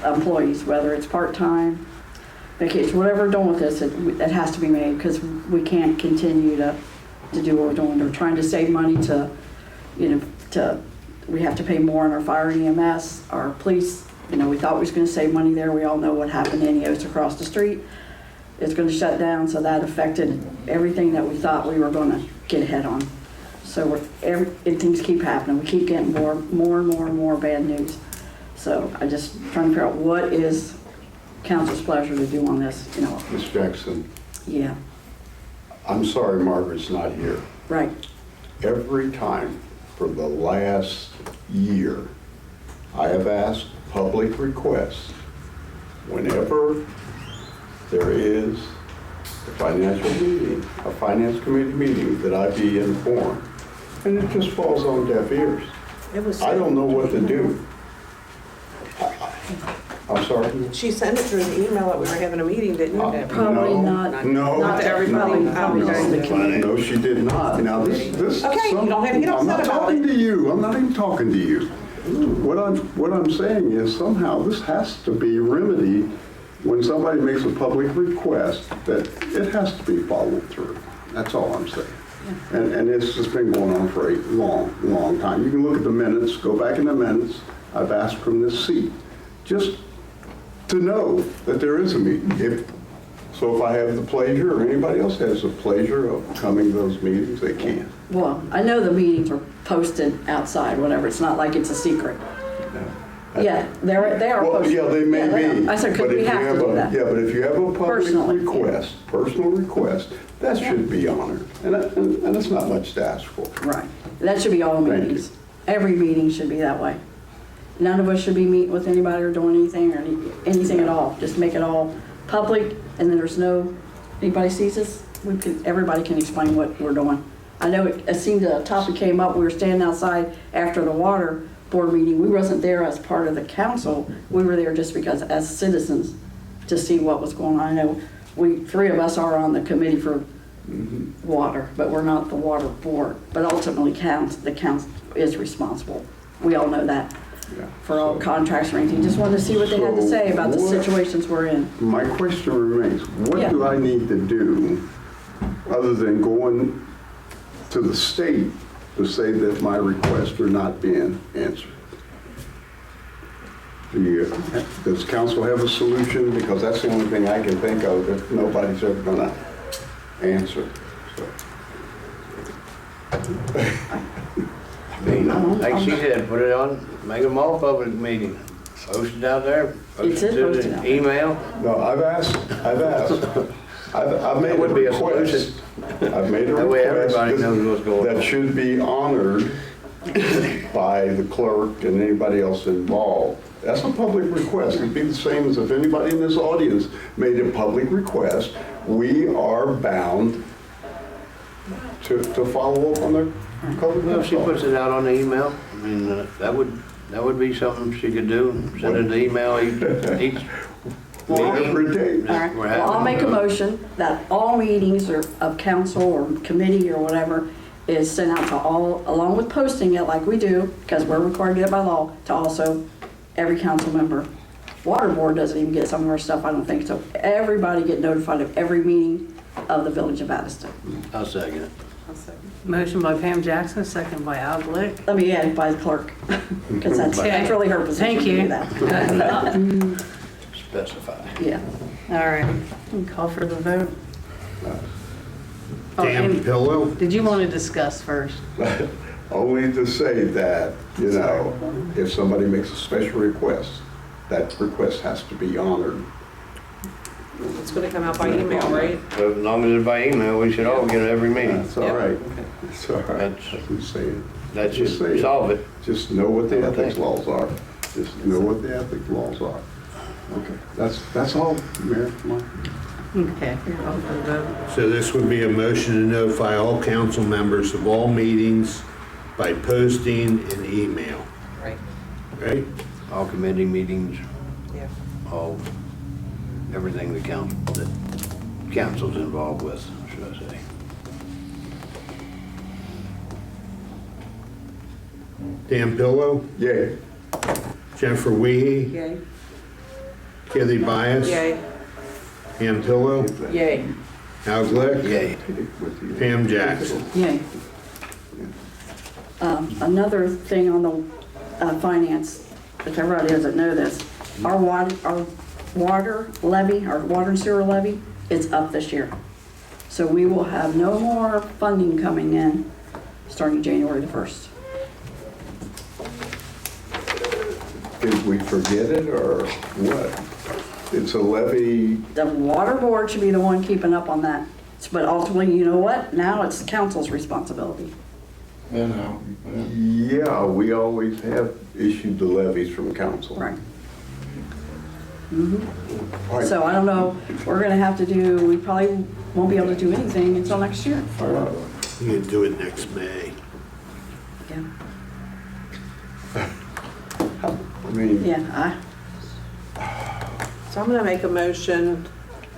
F: employees, whether it's part-time, vacation, whatever we're doing with this, it has to be made, because we can't continue to do what we're doing. We're trying to save money we have to pay more on our fire and EMS, our police. We thought we was going to save money there. We all know what happened in EOS across the street. It's going to shut down, so that affected everything that we thought we were going to get ahead on. So things keep happening. We keep getting more and more bad news. So I just trying to figure out what is council's pleasure to do on this,
J: Ms. Jackson,
F: Yeah,
J: I'm sorry Margaret's not here.
F: right.
J: Every time for the last year, I have asked public requests whenever there is a financial meeting, a finance committee meeting, that I be informed. And it just falls on deaf ears. I don't know what to do. I'm sorry?
H: She sent it through the email that we were having a meeting, didn't you?
F: Probably
J: No,
F: not.
J: No.
H: Not to everybody.
F: Probably just the committee.
J: No, she did not. Now, this.
H: Okay, you don't have to get
J: I'm not
H: upset about
J: talking
H: it.
J: to you. I'm not even talking to you. What I'm saying is somehow this has to be remedied when somebody makes a public request, that it has to be followed through. That's all I'm saying. And it's just been going on for a long time. You can look at the minutes, go back in the minutes. I've asked from this seat, just to know that there is a meeting. If So if I have the pleasure, or anybody else has the pleasure of coming to those meetings, they can.
F: Well, I know the meetings are posted outside, whatever, it's not like it's a secret. Yeah, they are
J: Well,
F: posted.
J: yeah, they may be.
F: I said,
J: but
F: could we
J: if you
F: have to do that?
J: Yeah, but if you have a
F: Personally,
J: public request, personal request, that should be honored. And it's not much to ask for.
F: Right, that should be all
J: Thank you.
F: meetings. Every meeting should be that way. None of us should be meeting with anybody or doing anything, or anything at all. Just make it all public, and then there's no, anybody sees us, everybody can explain what we're doing. I know it seemed a topic came up, we were standing outside after the water board meeting. We wasn't there as part of the council, we were there just because as citizens to see what was going on. I know three of us are on the committee for water, but we're not the water board. But ultimately the council is responsible. We all know that.
J: Yeah.
F: For all contracts or anything. Just wanted to see what they had to say about the situations we're in.
J: My question remains, what
F: Yeah.
J: do I need to do other than going to the state to say that my requests are not being answered? Does council have a solution? Because that's the only thing I can think of that nobody's ever gonna answer.
I: I mean, like she said, put it on, make them all public meeting. Post it out there,
F: It's
I: post it to
F: posted out
I: the
F: there.
I: email.
J: No, I've asked. I've made
I: That
J: a
I: would be a
J: request. I've made a
I: That way
J: request
I: everybody knows what's going on.
J: that should be honored by the clerk and anybody else involved. That's a public request. It'd be the same as if anybody in this audience made a public request. We are bound to follow up on their public
I: Well, if she
J: request.
I: puts it out on the email, I mean, that would be something she could do. Send an email each meeting.
J: Every day.
F: All right,
I: We're
F: well, I'll
I: having,
F: make a motion that all meetings or of council or committee or whatever is sent out to all, along with posting it like we do, because we're required to get it by law, to also every council member. Water board doesn't even get some of our stuff, I don't think, so everybody get notified of every meeting of the Village of Addyston.
I: I'll second it.
A: Motion by Pam Jackson, second by Al Glick.
F: Let me add by the clerk, because that's really her position
A: Thank
F: to
A: you.
F: do that.
I: Specify.
F: Yeah.
A: All right, call for the vote. Oh,
K: Damn
A: and
K: pillow.
A: did you want to discuss first?
J: Only to say that, if somebody makes a special request, that request has to be honored.
H: It's gonna come out by email, right?
I: So as long as it's by email, we should all get it every meeting.
J: That's all right. It's all right.
I: That's-
J: I'm saying.
I: That should
J: Just say it.
I: solve it.
J: Just know what the ethics laws are. Just know what the ethics laws are. Okay, that's all, Mayor. Mike.
A: Okay, call for the vote.
K: So this would be a motion to notify all council members of all meetings by posting and email,
H: Right.
K: right?
I: All committee meetings,
H: Yeah.
I: all, everything the council's involved with, should I say.
K: Dan Pillow,
J: Yay.
K: Jennifer Wiehe,
H: Yay.
K: Nixon-Byess,
H: Yay.
K: Pam Pillow,
F: Yay.
K: Al Glick,
I: Yay.
K: Pam Jackson.
F: Yay. Another thing on the finance, if everybody doesn't know this, our water levy, our water and sewer levy is up this year. So we will have no more funding coming in starting January the 1st.
J: Did we forget it or what? It's a levy.
F: The water board should be the one keeping up on that. But ultimately, you know what? Now it's the council's responsibility.
J: Yeah, we always have issued the levies from council.
F: Right.
J: Right.
F: So I don't know, we're gonna have to do, we probably won't be able to do anything until next year.
K: You can do it next May.
F: Yeah.
J: I mean,
F: Yeah,
H: So I'm gonna make a motion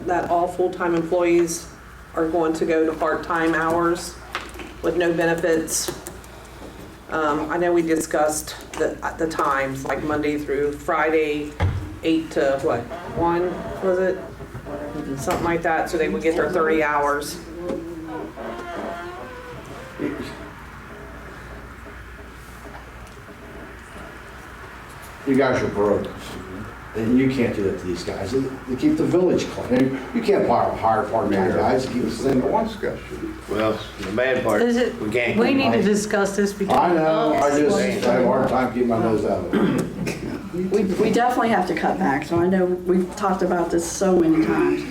H: that all full-time employees are going to go to part-time hours with no benefits. I know we discussed the times, like Monday through Friday, 8 to what, 1, was it? Something like that, so they would get their 30 hours.
E: You guys are broke. And you can't do that to these guys. They keep the village clean. You can't hire part-time guys to keep us in one discussion.
I: Well, the bad part,
A: Is it,
I: we can't.
A: we need to discuss this because.
E: I know, I have a hard time keeping my nose out of it.
F: We definitely have to cut back, so I know we've talked about this so many times.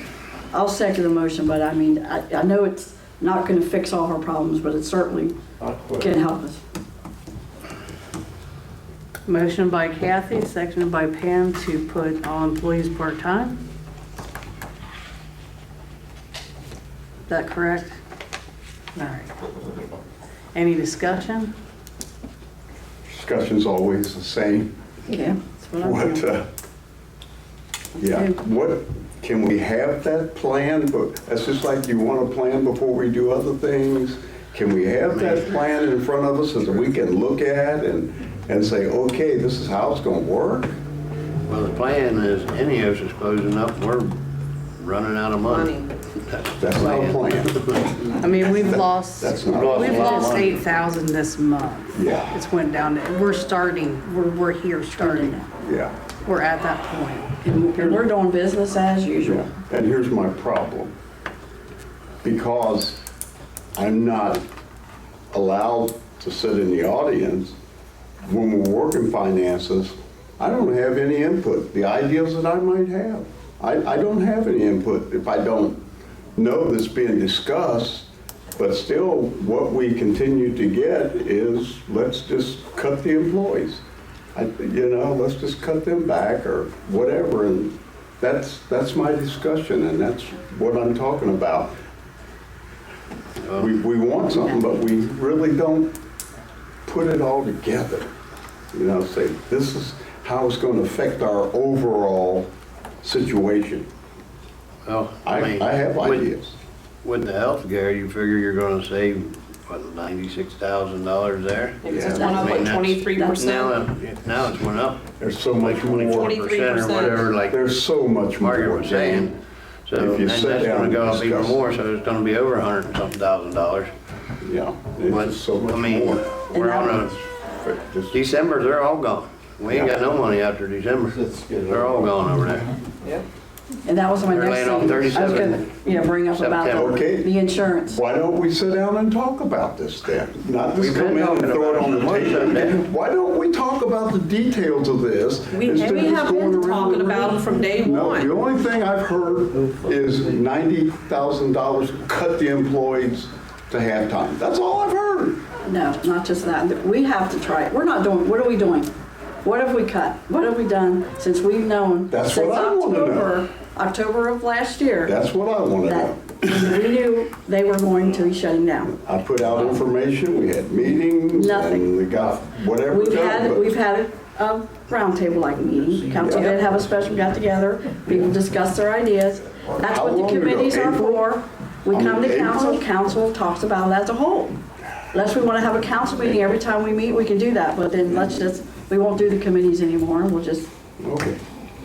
F: I'll second the motion, but I mean, I know it's not gonna fix all our problems, but it certainly can help us.
A: Motion by Kathy, seconded by Pam to put all employees part-time. Is that correct? All right. Any discussion?
J: Discussion's always the same.
F: Yeah, that's what I'm
J: What,
F: doing.
J: yeah, what, can we have that plan? But that's just like you want a plan before we do other things. Can we have that plan in front of us so that we can look at and say, okay, this is how it's gonna work?
I: Well, the plan is, Ineos is closing up, we're running out of money.
J: That's not a plan.
A: I mean, we've lost,
J: That's
A: we've
J: not,
A: lost 8,000 this month.
J: yeah,
A: It's went down, we're starting, we're here starting.
J: yeah.
A: We're at that point.
F: And we're doing business as usual.
J: And here's my problem. Because I'm not allowed to sit in the audience, when we're working finances, I don't have any input. The ideas that I might have, I don't have any input if I don't know that's being discussed. But still, what we continue to get is, let's just cut the employees. Let's just cut them back or whatever. And that's my discussion, and that's what I'm talking about. We want something, but we really don't put it all together. Say, this is how it's going to affect our overall situation.
I: Well,
J: I
I: mean,
J: have ideas.
I: With the health care, you figure you're gonna save, what, $96,000 there?
H: It's went up like 23%.
I: Now it's went up
J: There's so much more.
I: 24% or whatever, like
J: There's so much more.
I: Margaret was saying. So,
J: If
I: and
J: you
I: that's
J: sit down
I: gonna
J: and
I: go up even
J: discuss.
I: more, so it's gonna be over $100 and something thousand.
J: Yeah,
I: But,
J: it's just so much
I: I mean,
J: more.
I: we're on a,
J: Just-
I: December, they're all gone. We ain't got no money after December. They're all gone over there.
F: And that was my
I: They're
F: next
I: laying
F: thing.
I: off
F: I was
I: 37.
F: gonna, bring up about
I: September.
J: Okay.
F: the insurance.
J: Why don't we sit down and talk about this then? Not
I: We've
J: just come
I: been
J: in and
I: talking
J: throw it
I: about
J: on
I: it
J: the
I: for months,
J: table.
I: haven't we?
J: Why don't we talk about the details of this?
H: We
J: instead of just
H: have
J: going
H: been
J: around
H: talking
J: the
H: about
J: room?
H: them from day
J: No,
H: one.
J: the only thing I've heard is $90,000, cut the employees to halftime. That's all I've heard.
F: No, not just that. We have to try it. We're not doing, what are we doing? What have we cut? What have we done since we've known?
J: That's what I wanna know.
F: October of last year,
J: That's what I want to
F: that
J: know.
F: we knew they were going to be shutting down.
J: I put out information, we had meetings.
F: Nothing.
J: And we got whatever
F: We've
J: done. but-
F: had a roundtable-like meeting. Council did have a special get-together. People discussed their ideas. That's
J: How
F: what the
J: long ago?
F: committees are
J: April?
F: for. We come to
J: April?
F: council, council talks about it as a whole. Unless we want to have a council meeting every time we meet, we can do that, but then we won't do the committees anymore. We'll just
J: Okay.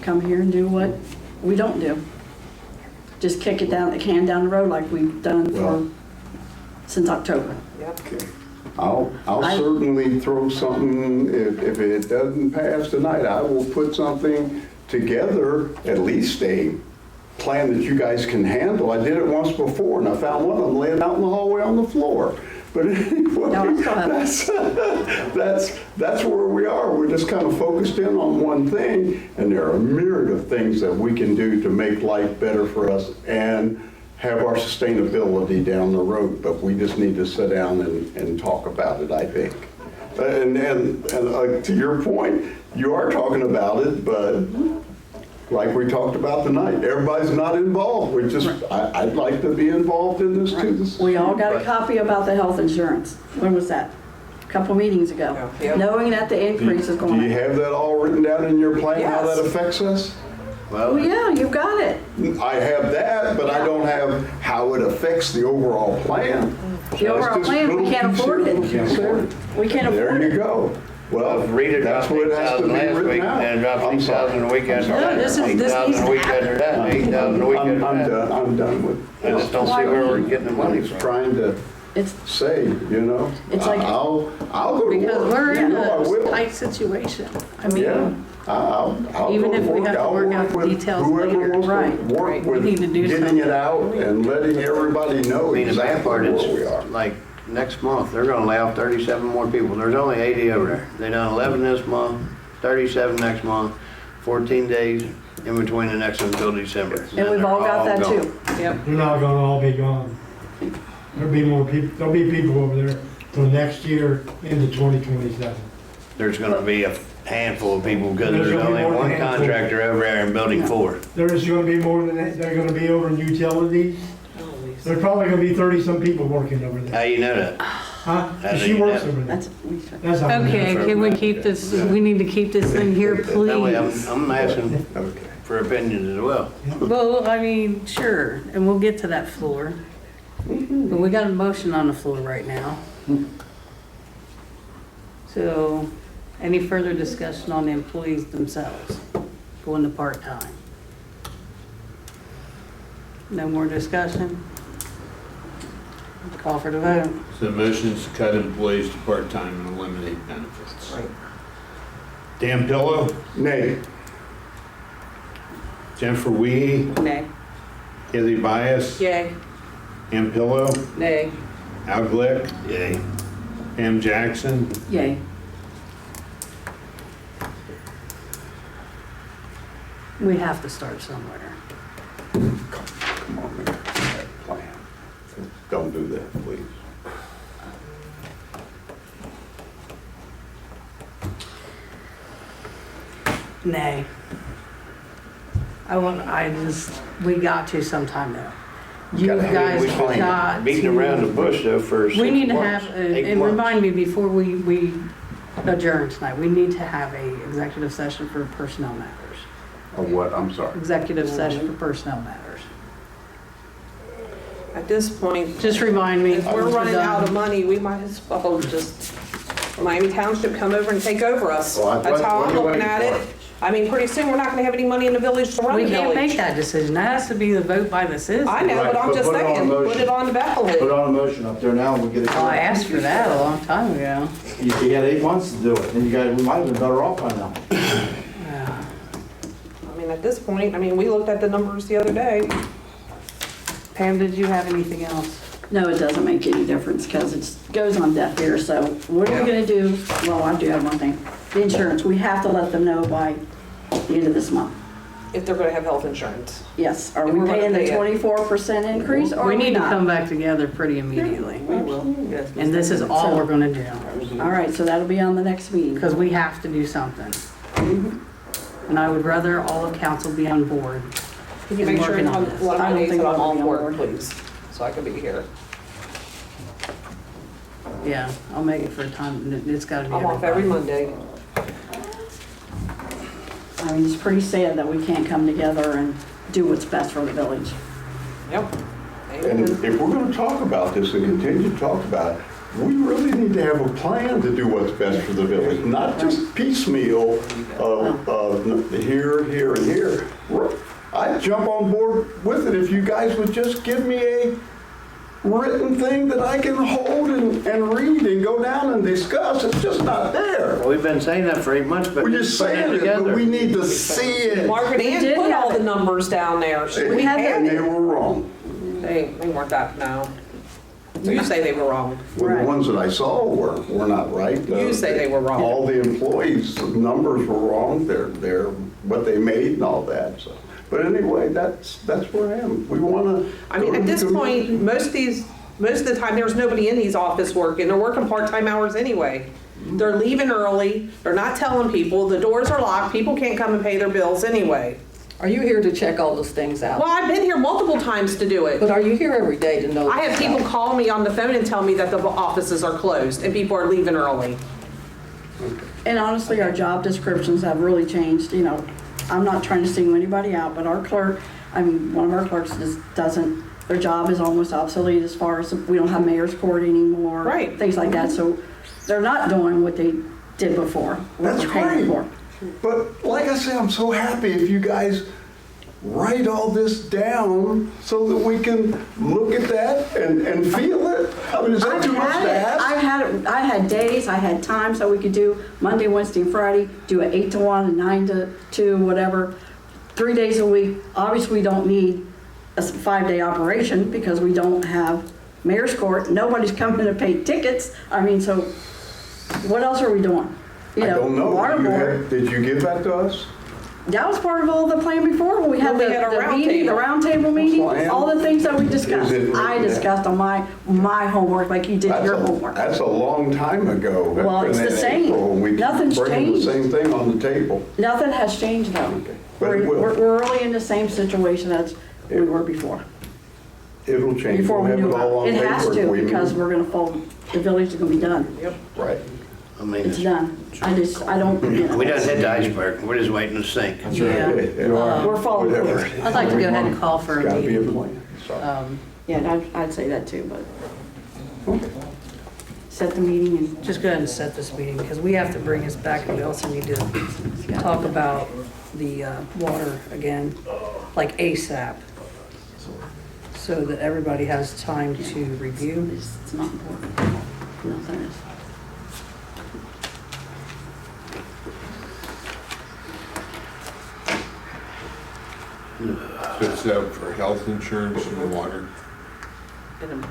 F: come here and do what we don't do. Just kick it down, the can down the road like we've done
J: Well-
F: since October.
J: Okay. I'll
F: I-
J: certainly throw something, if it doesn't pass tonight, I will put something together, at least a plan that you guys can handle. I did it once before, and I found one of them laying out in the hallway on the floor. But anyway,
F: No, I still have
J: that's where we are. We're just kind of focused in on one thing, and there are a myriad of things that we can do to make life better for us and have our sustainability down the road. But we just need to sit down and talk about it, I think. And to your point, you are talking about it, but like we talked about tonight, everybody's not involved. I'd like to be involved in this too.
F: We all got a copy about the health insurance. When was that? A couple meetings ago. Knowing that the increase is
J: Do
F: going
J: you
F: up.
J: have that all written down in your plan, how
H: Yes.
J: that affects us?
F: Oh,
I: Well,
F: yeah, you've got it.
J: I have that, but I don't have how it affects the overall plan.
F: The overall plan, we can't afford it. We can't afford
J: There you
F: it.
J: go. Well,
I: Rita
J: that's
I: dropped
J: what has to
I: 8,000
J: be
I: last
J: written
I: week,
J: out.
I: and dropped
J: I'm sorry.
I: 8,000 a week after
F: No,
I: that.
F: this needs
I: 8,000
F: to
I: a week after that, 8,000 a week
J: I'm
I: after that.
J: done, I'm done with.
I: I just don't see where we're getting the money
J: I'm just
I: from.
J: trying to say, you know?
F: It's like-
J: I'll go to work.
A: Because we're in
J: You know I
A: a
J: will.
A: tight situation. I
J: Yeah,
A: mean,
J: I'll
A: Even
J: go
A: if we have to
J: I'll
A: work out the
J: with
A: details
J: whoever
A: later.
J: wants to
F: Right,
J: work
A: right. We
J: with
A: need to do
J: getting
A: something.
J: it out and letting everybody know
I: I mean, the bad
J: exactly
I: part
J: where
I: is,
J: we are.
I: like, next month, they're gonna lay off 37 more people. There's only 80 over there. They done 11 this month, 37 next month, 14 days in between the next one until December.
F: And
I: Then
F: we've
I: they're
F: all got that
I: gone.
F: too.
G: Yep.
B: They're not gonna all be gone. There'll be more people, there'll be people over there till next year into 2027.
I: There's gonna be a handful of people because
B: There's
I: there's
B: gonna be
I: only
B: more than
I: one
B: a handful.
I: contractor over there in building 4.
B: There's gonna be more than that, they're gonna be over in utilities. There's probably gonna be 30-some people working over
I: How
B: there.
I: you know that?
B: Huh?
I: How do
B: She
I: you
B: works
I: know?
B: over there.
F: That's,
B: That's how I know.
A: okay, can we keep this, we need to keep this thing here,
I: That way,
A: please.
I: I'm asking
J: Okay.
I: for opinions as well.
A: Well, I mean, sure, and we'll get to that floor. But we got a motion on the floor right now. So, any further discussion on the employees themselves going to part-time? No more discussion? Call for the vote.
K: So the motion is to cut employees to part-time and eliminate benefits.
G: Right.
K: Dan Pillow,
J: Nay.
K: Jennifer Wiehe,
G: Nay.
K: Nixon-Byess,
G: Yay.
K: Ann Pillow,
G: Nay.
K: Al Glick,
I: Yay.
K: Pam Jackson,
F: yay.
A: We have to start somewhere.
J: Come on, Mayor. Have a plan. Don't do that, please.
A: Nay. We got to sometime though. You
J: Gotta have a
A: guys
I: We've been
A: got
I: beating
A: to.
I: around the bush though for 6
A: We need to
I: months,
A: have,
I: 8
A: and
I: months.
A: remind me before we adjourn tonight, we need to have a executive session for personnel matters.
J: Or what? I'm sorry.
A: Executive session for personnel matters.
H: At this point,
A: Just remind me.
H: if we're running out of money, we might as well just, Miami Township come over and take over us.
E: Well,
H: That's how
E: what
H: I'm
E: are you
H: looking
E: waiting
H: at
E: for?
H: it. I mean, pretty soon, we're not gonna have any money in the village to run the
A: We can't make
H: village.
A: that decision. That has to be the vote by the citizens.
H: I know,
E: Right,
H: but I'm
E: but
H: just
E: put it on
H: saying,
E: motion.
H: put it on to
E: Put
H: Bethlehem.
E: on a motion up there now and we'll get it.
A: Well, I asked for that a long time ago.
E: You had 8 months to do it, and you guys, we might have been better off by now.
A: Yeah.
H: I mean, at this point, I mean, we looked at the numbers the other day.
A: Pam, did you have anything else?
F: No, it doesn't make any difference because it goes on deaf ear. So what are we gonna do? Well, I do have one thing. The insurance, we have to let them know by the end of this month.
H: If they're gonna have health insurance.
F: Yes, are
H: And
F: we
H: we're gonna
F: paying the
H: pay it.
F: 24% increase or are
A: We need to
F: not?
A: come back together pretty immediately.
F: We will.
A: And this is all we're gonna do.
F: All right, so that'll be on the next meeting.
A: Because we have to do something. And I would rather all of council be on board.
H: Can you
A: And
H: make sure
A: working
H: on
A: on this.
H: one of
F: I
H: my
F: don't
H: days
F: think
H: that I'm
F: I'll
H: on
F: be on
H: board,
F: board.
H: please, so I can be here.
A: Yeah, I'll make it for a time. It's gotta be
H: I'm off every
A: everybody.
H: Monday.
F: I mean, it's pretty sad that we can't come together and do what's best for the village.
H: Yep.
J: And if we're gonna talk about this and continue to talk about it, we really need to have a plan to do what's best for the village, not just piecemeal of here, here, and here. I'd jump on board with it if you guys would just give me a written thing that I can hold and read and go down and discuss. It's just not there.
I: Well, we've been saying that for 8 months, but
J: We're
I: we're
J: just
I: putting
J: saying
I: it
J: it, but
I: together.
J: we need to see it.
H: Margaret Ann
F: did
H: put
F: have
H: all the
F: it.
H: numbers down there.
F: We had
H: had
J: And they
H: it.
J: were wrong.
H: They weren't that, no. You say they were wrong.
J: Well,
F: Right.
J: the ones that I saw were not right.
H: You say they were wrong.
J: All the employees' numbers were wrong, their what they made and all that, so. But anyway, that's where I am. We wanna.
H: I mean, at this point, most of the time, there's nobody in these office working. They're working part-time hours anyway. They're leaving early. They're not telling people. The doors are locked. People can't come and pay their bills anyway.
G: Are you here to check all those things out?
H: Well, I've been here multiple times to do it.
G: But are you here every day to know?
H: I have
G: this
H: people
G: stuff?
H: call me on the phone and tell me that the offices are closed and people are leaving early.
F: And honestly, our job descriptions have really changed, you know. I'm not trying to single anybody out, but our clerk, I mean, one of our clerks just doesn't, their job is almost obsolete as far as, we don't have mayor's court anymore.
H: Right.
F: Things like that, so they're not doing what they did before. what
J: That's
F: we're paying
J: great.
F: for.
J: But like I say, I'm so happy if you guys write all this down so that we can look at that and feel it? I mean, is that too much to ask?
F: I had days, I had time, so we could do Monday, Wednesday, and Friday, do an 8 to 1, and 9 to 2, whatever, 3 days a week. Obviously, we don't need a 5-day operation because we don't have mayor's court. Nobody's coming to pay tickets. I mean, so what else are we doing? You
J: I don't know.
F: water board.
J: Did you give that to us?
F: That was part of all the plan before, when we had
H: Well, we
F: the
H: had a round
F: meeting, the
H: table.
F: round table meeting,
J: Well, and-
F: all the things that we discussed.
J: Is it
F: I
J: written
F: discussed on my homework, like you did your homework.
J: That's a long time ago.
F: Well, it's
J: And
F: the
J: in
F: same.
J: April, we
F: Nothing's
J: bring the
F: changed.
J: same thing on the table.
F: Nothing has changed though.
J: But it will.
F: We're really in the same situation as we were before.
J: It'll change.
F: Before
J: We'll
F: we
J: have
F: knew
J: it all
F: about
J: on
F: it. It has
J: paper if
F: to,
J: we
F: because
J: meet.
F: we're gonna fold, the village is gonna be done.
J: Right.
I: I mean,
F: It's done. I don't, you know.
I: we done hit the iceberg, we're just waiting to sink.
A: Yeah.
F: We're falling for
J: Whatever.
F: it.
A: I'd like to go ahead and call for a
J: Gotta be a
A: meeting.
J: plan. So,
F: Yeah, I'd say that too, but set the meeting and
A: Just go ahead and set this meeting, because we have to bring this back, and we also need to talk about the water again, like ASAP, so that everybody has time to review.
F: it's not important. Nothing is.
K: So it's for health insurance and water.
H: And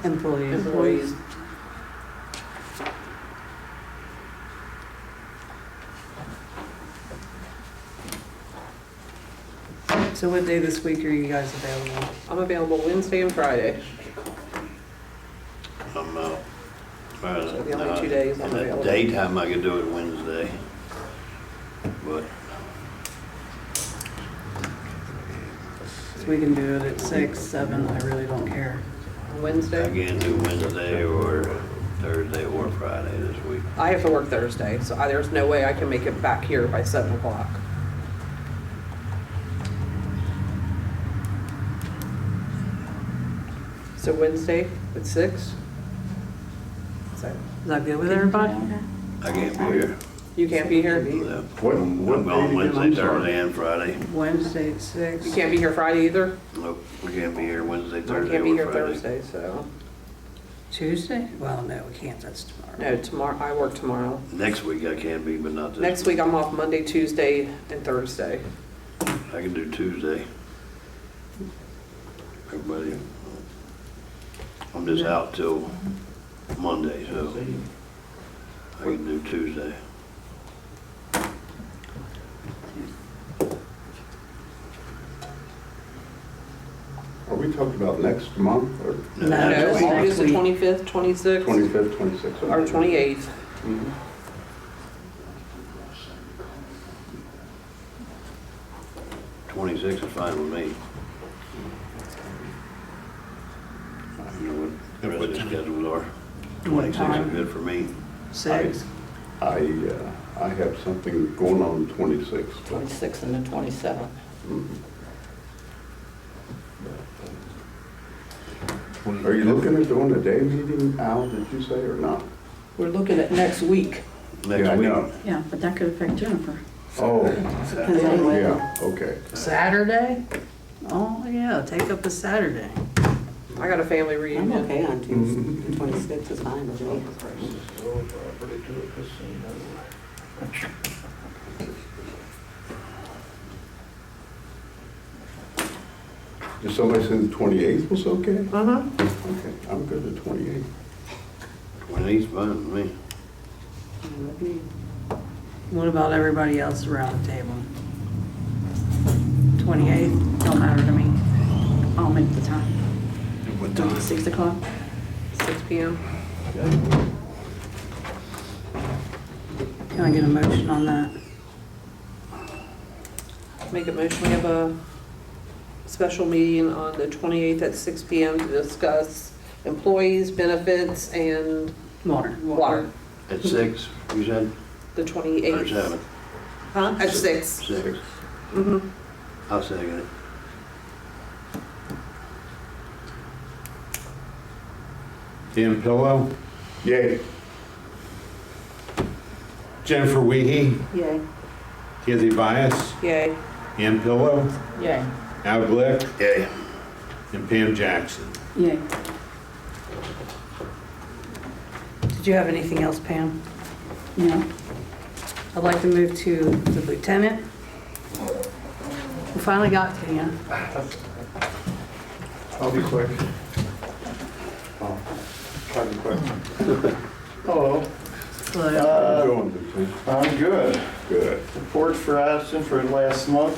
A: Employees.
H: employees.
A: So what day this week are you guys available?
H: I'm available Wednesday and Friday.
I: I'm
H: So the only 2 days I'm available.
I: Daytime I could do it Wednesday. But
A: So we can do it at 6, 7, I really don't care.
I: I
H: Wednesday.
I: can't do Wednesday or Thursday or Friday this week.
H: I have to work Thursday, so there's no way I can make it back here by 7 o'clock. So Wednesday at 6? So
A: Is that good with everybody?
I: I can't be here.
H: you can't be here?
I: No.
J: What
I: I'm
J: day
I: gone
J: again?
I: Wednesday,
J: I'm sorry.
I: Thursday, and Friday.
A: Wednesday at 6.
H: You can't be here Friday either?
I: Nope, we can't be here Wednesday,
H: I
I: Thursday,
H: can't be
I: or
H: here
I: Friday.
H: Thursday, so.
A: Tuesday? Well, no, we can't, that's tomorrow.
H: No, tomorrow, I work tomorrow.
I: Next week I can be, but not this.
H: Next week I'm off Monday, Tuesday, and Thursday.
I: I can do Tuesday. Everybody, I'm just out till Monday, so I can do Tuesday.
J: Are we talking about next month or
A: No,
H: No,
A: that's
H: August
A: next
H: the
A: week.
H: 25th, 26th,
J: 25th, 26th?
H: or 28th.
J: Mhm.
I: 26 is fine with me. I don't know what the rest of the schedules are. 26 is good for me.
A: 6?
J: I have something going on the 26th. but-
F: 26th and the 27th.
J: Are you looking at doing a day meeting, Al, did you say, or not?
H: We're looking at next week.
J: Yeah, I
I: Next week.
J: know.
F: Yeah, but that could affect Jennifer.
J: Oh,
F: Depends on when.
J: yeah, okay.
A: Saturday? Oh, yeah, take up a Saturday.
H: I got a family
L: I'm
H: reunion.
L: okay on Tuesday, 26th is fine with me.
J: Did somebody say the 28th was okay?
H: Uh-huh.
J: Okay, I'm good at 28th.
I: 28's fine with me.
A: What about everybody else around the table? 28th?
F: Don't matter to me. I'll make the time.
I: What time?
F: 6 o'clock?
H: 6 p.m.
A: Can I get a motion on that?
H: Make a motion, we have a special meeting on the 28th at 6 p.m. to discuss employees, benefits, and
A: Water.
H: water.
I: At 6, you said?
H: The
I: Or
H: 28th.
I: 7?
H: Huh? At 6.
I: 6.
H: Mm-hmm.
I: I'll second it.
K: Dan Pillow,
J: Yay.
K: Jennifer Wiehe,
F: Yay.
K: Nixon-Byess,
H: Yay.
K: Ann Pillow,
F: Yay.
K: Al Glick,
I: Yay.
K: and Pam Jackson.
F: Yay.
A: Did you have anything else, Pam?
F: No.
A: I'd like to move to the lieutenant. We finally got to you.
N: I'll be quick. Oh, try to be quick. Hello.
J: How you doing, Lieutenant?
N: I'm good.
J: Good.
N: Report for Addyston for last month.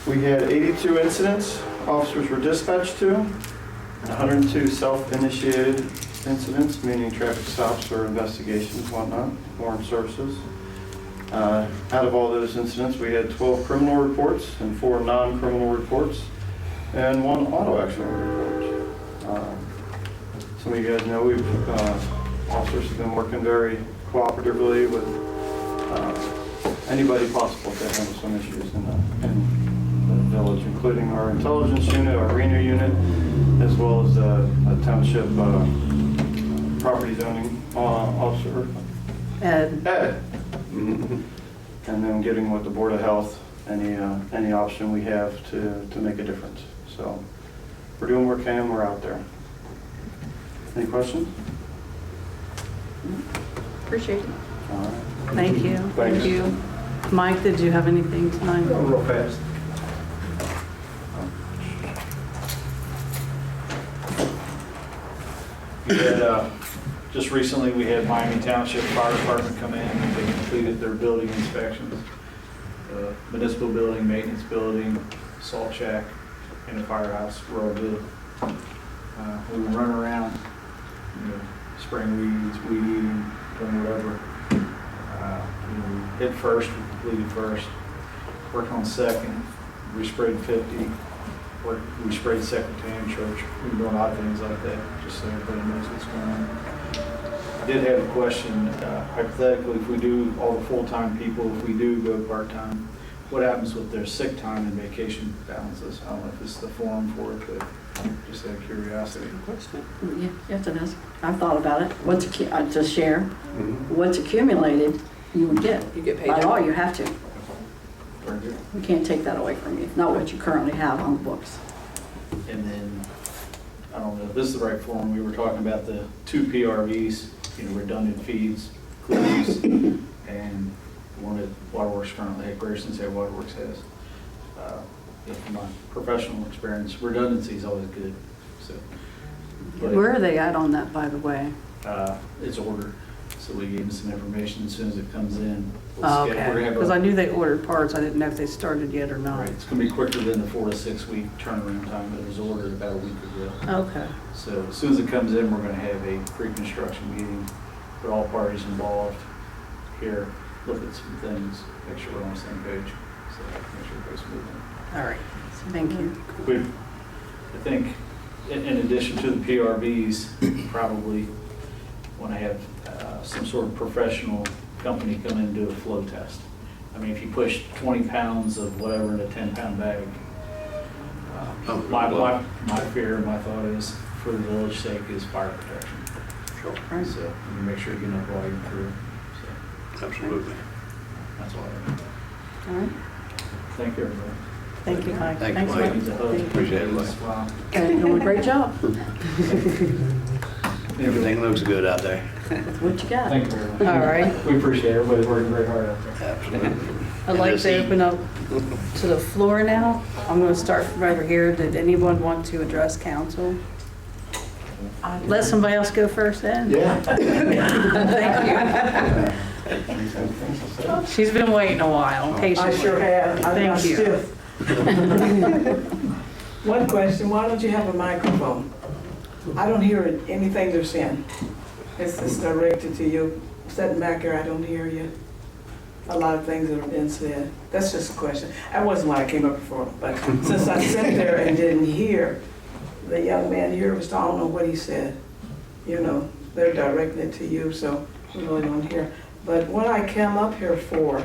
N: We had 82 incidents officers were dispatched to, 102 self-initiated incidents, meaning traffic stops or investigations, whatnot, warrant services. Out of all those incidents, we had 12 criminal reports and 4 non-criminal reports, and 1 auto accident report. Some of you guys know officers have been working very cooperatively with anybody possible to handle some issues in the village, including our intelligence unit, our arena unit, as well as a township property zoning officer.
A: Ed.
N: And then getting with the Board of Health any option we have to make a difference. So we're doing what we can, we're out there. Any questions?
F: Appreciate it.
N: All right.
A: Thank you.
N: Thanks.
A: Thank you. Mike, did you have anything tonight?
N: Real fast.
O: We had, just recently, we had Miami Township Fire Department come in and they completed their building inspections. Municipal building, maintenance building, salt shack, and the firehouse were all good. We were running around, spraying weeds, weed eating, doing whatever. We hit first, we completed first, worked on second, we sprayed 50. We sprayed Secretary in church. We've been doing a lot of things like that, just so everybody knows what's going on. I did have a question, hypothetically, if we do all the full-time people, if we do go part-time, what happens with their sick time and vacation balances? I don't know if this is the forum for it, but just out of curiosity.
F: Yeah, you have to ask. I've thought about it. To share, once accumulated, you would get.
H: You get paid
F: By
H: out.
F: law, you have to.
O: Very good.
F: We can't take that away from you. Not what you currently have on the books.
O: And then, I don't know if this is the right forum, we were talking about the 2 PRVs, redundant feeds, clues, and one that Waterworks currently has, Grayson State Waterworks has. From my professional experience, redundancy is always good. So, but,
A: Where are they at on that, by the way?
O: it's ordered, so we gave them some information as soon as it comes in.
A: Oh,
O: We're
A: okay,
O: gonna have
A: because I knew they ordered parts. I didn't know if they started yet or not.
O: Right, it's gonna be quicker than the 4 to 6 week turnaround time that was ordered about a week ago.
A: Okay.
O: So as soon as it comes in, we're gonna have a pre-construction meeting with all parties involved here, look at some things, make sure we're on the same page, so make sure everybody's moving.
A: All right. Thank you.
O: I think in addition to the PRVs, probably want to have some sort of professional company come in and do a flow test. I mean, if you push 20 pounds of whatever in a 10-pound bag, my fear, my thought is, for the village's sake, is fire protection.
I: Sure.
O: So you make sure you get enough volume through. So
I: Absolutely.
O: that's all I have.
F: All right.
O: Thank you, everybody.
A: Thank you, Mike.
I: Thanks,
A: Thanks,
I: Mike.
O: He's a hug.
I: Appreciate it, Mike.
O: Wow.
F: Okay, you're doing a great job.
I: Everything looks good out there.
F: What you got?
O: Thank you very much.
A: All right.
O: We appreciate it. Everybody's working very hard out there.
I: Absolutely.
A: I'd
I: And
A: like
I: this
A: to
I: heat.
A: open up to the floor now. I'm going to start from over here. Did anyone want to address council? Let somebody else go first then?
N: Yeah.
A: Thank you. She's been waiting a while, patiently.
M: I sure have. I'm not
A: Thank you.
M: stiff. One question, why don't you have a microphone? I don't hear anything they're saying. It's directed to you. Sitting back here, I don't hear you. A lot of things that have been said. That's just a question. That wasn't why I came up before, but since I sat there and didn't hear, the young man here was, I don't know what he said. They're directing it to you, so we really don't hear. But what I came up here for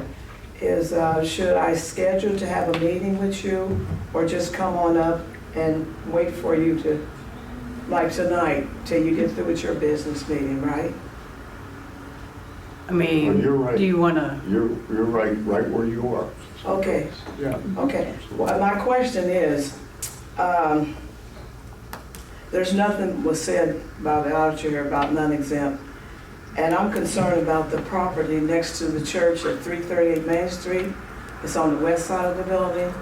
M: is, should I schedule to have a meeting with you, or just come on up and wait for you to, like tonight, till you get through with your business meeting, right?
A: I mean,
J: You're right.
A: do you want to,
J: You're right where you are.
M: Okay,
J: Yeah.
M: okay. Well, my question is, there's nothing was said about the auditor about non-exempt. And I'm concerned about the property next to the church at 338 Main Street. It's on the west side of the building.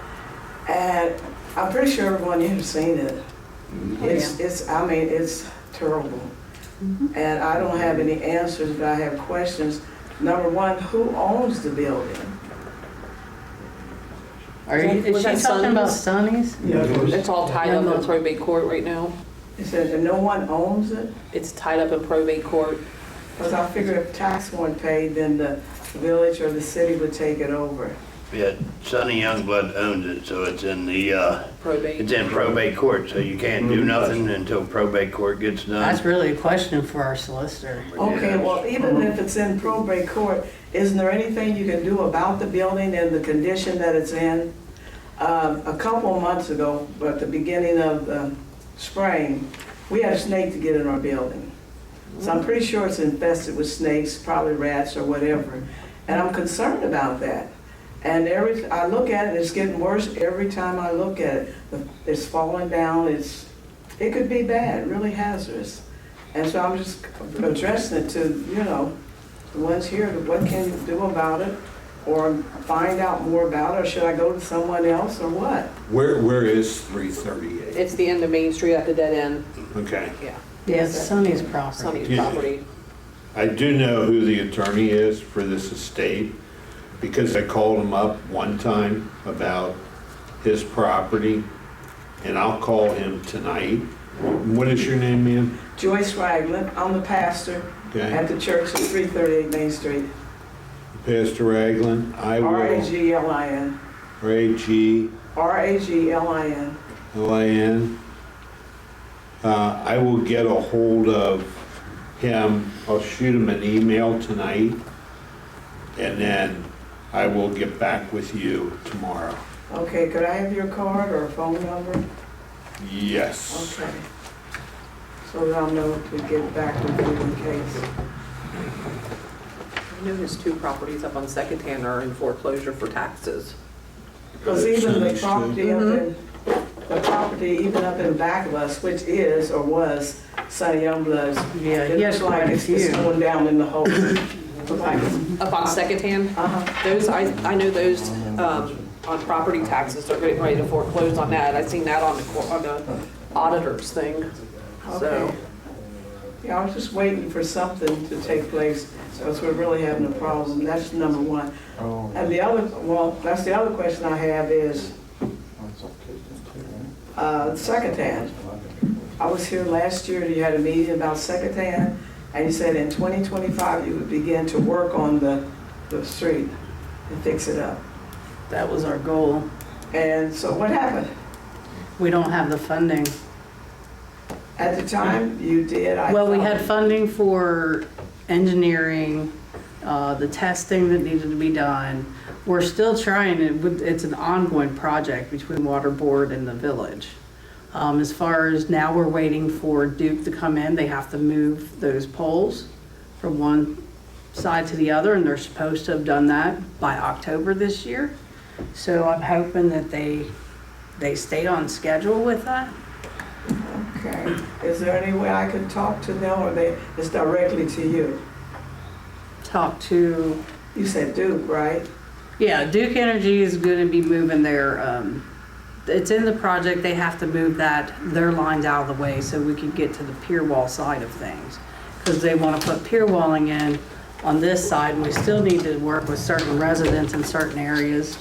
M: And I'm pretty sure everyone here has seen it. It's terrible. And I don't have any answers, but I have questions. Number one, who owns the building?
A: is
H: Was
A: she
H: that
A: talking about
H: Sonny's?
A: Sonny's?
H: It's all tied up in probate court right now.
M: It says that no one owns it?
H: It's tied up in probate court.
M: Because I figure if tax weren't paid, then the village or the city would take it over.
I: Yeah, Sonny Youngblood owns it, so it's in the,
H: Probate.
I: it's in probate court, so you can't do nothing until probate court gets done.
A: That's really a question for our solicitor.
M: Okay, well, even if it's in probate court, isn't there anything you can do about the building and the condition that it's in? A couple of months ago, at the beginning of the spring, we had a snake to get in our building. So I'm pretty sure it's infested with snakes, probably rats or whatever. And I'm concerned about that. And I look at it, it's getting worse every time I look at it. It's falling down, it could be bad, really hazardous. And so I'm just addressing it to, the ones here, what can you do about it? Or find out more about it, or should I go to someone else, or what?
K: Where is 338?
H: It's the end of Main Street at the dead end.
K: Okay.
H: Yeah,
A: Yeah, it's Sonny's property.
H: Sonny's
K: Yeah.
H: property.
K: I do know who the attorney is for this estate because I called him up one time about his property, and I'll call him tonight. What is your name, ma'am?
M: Joyce Ragland, I'm the pastor
K: Okay.
M: at the church at 338 Main Street.
K: Pastor Ragland. I will.
M: R-A-G-L-I-N.
K: R-A-G-L-I-N.
M: R-A-G-L-I-N.
K: I will get a hold of him. I'll shoot him an email tonight, and then I will get back with you tomorrow.
M: Okay, could I have your card or phone number?
K: Yes.
M: Okay. So that I'll know to get back with you in case.
H: I know his two properties up on Second Hand are in foreclosure for taxes.
M: Because even the
K: Sonny's
M: property up in, even up in back of us, which is or was Sonny Youngblood's,
A: Yeah,
M: it
A: he
M: looks
A: has
M: like
A: quite a
M: it's just
A: few.
M: going down in the hole. Like,
H: Up on Second Hand, those, I know those, on property taxes, they're getting ready to foreclose on that. I seen that on the auditor's thing, so.
M: okay. Yeah, I was just waiting for something to take place, because we're really having a problem. That's number one. And the other, that's the other question I have is, secondhand. I was here last year, you had a meeting about secondhand, and you said in 2025 you would begin to work on the street and fix it up.
A: That was our goal.
M: And so what happened?
A: We don't have the funding.
M: At the time, you did,
A: Well, we had funding for engineering, the testing that needed to be done. We're still trying, it's an ongoing project between Water Board and the village. As far as now, we're waiting for Duke to come in. They have to move those poles from one side to the other, and they're supposed to have done that by October this year. So I'm hoping that they stay on schedule with that.
M: Okay. Is there any way I could talk to them, or it's directly to you?
A: Talk to,
M: You said Duke, right?
A: yeah, Duke Energy is going to be moving their, it's in the project, they have to move their lines out of the way so we can get to the pier wall side of things. Because they want to put pier walling in on this side, and we still need to work with certain residents in certain areas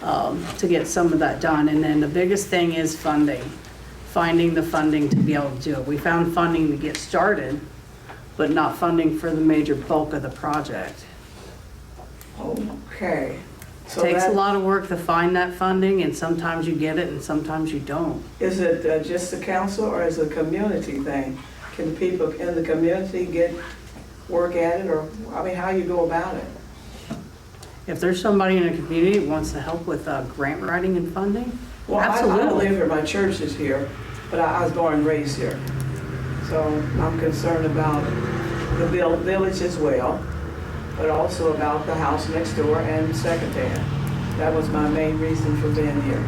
A: to get some of that done. And then the biggest thing is funding, finding the funding to be able to do it. We found funding to get started, but not funding for the major bulk of the project.
M: Okay. So
A: Takes a
M: that-
A: lot of work to find that funding, and sometimes you get it and sometimes you don't.
M: Is it just the council, or is it a community thing? Can people in the community work at it, or, how you go about it?
A: If there's somebody in a community that wants to help with grant writing and funding,
M: Well, I don't
A: absolutely.
M: live here, my church is here, but I was born and raised here. So I'm concerned about the village as well. but also about the house next door and Secretary. That was my main reason for being here.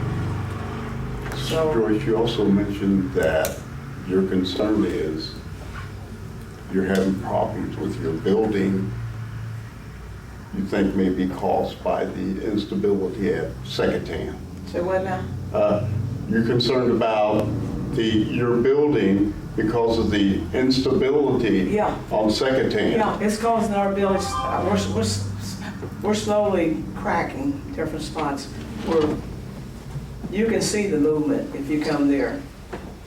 M: So,
J: Joyce, you also mentioned that your concern is you're having problems with your building you think may be caused by the instability at Secretary.
M: so what now?
J: You're concerned about your building because of the instability
M: Yeah.
J: on Secretary.
M: Yeah, it's causing our village, we're slowly cracking different spots where you can see the movement if you come there,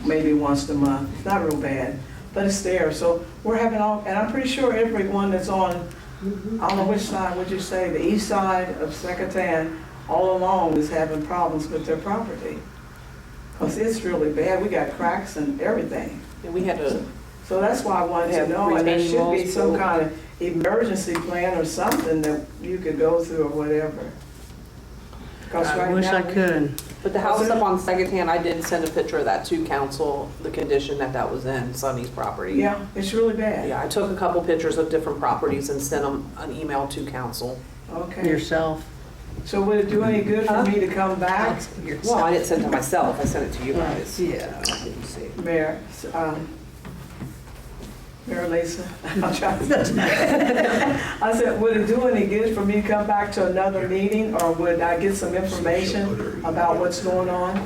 M: maybe once a month. It's not real bad, but it's there. So we're having and I'm pretty sure everyone that's on, I don't know which side would you say, the east side of Secretary, all along is having problems with their property. Because it's really bad. We got cracks and everything.
H: And we had to,
M: So that's why I wanted to
H: Have
M: know, and there
H: retaining
M: should be
H: walls
M: some
H: built.
M: kind of emergency plan or something that you could go through or whatever. 'Cause
A: I
M: right
A: wish
M: now
A: I could.
H: but the house up on Second Hand, I did send a picture of that to council, the condition that was in Sonny's property.
M: Yeah, it's really bad.
H: Yeah, I took a couple pictures of different properties and sent them an email to council.
M: Okay.
A: Yourself.
M: So would it do any good for me to come back,
H: Well, I didn't send it to myself, I sent it to you guys.
A: Yeah.
M: Mayor? Mayor Lisa? I'm trying I said, would it do any good for me to come back to another meeting, or would I get some information about what's going on?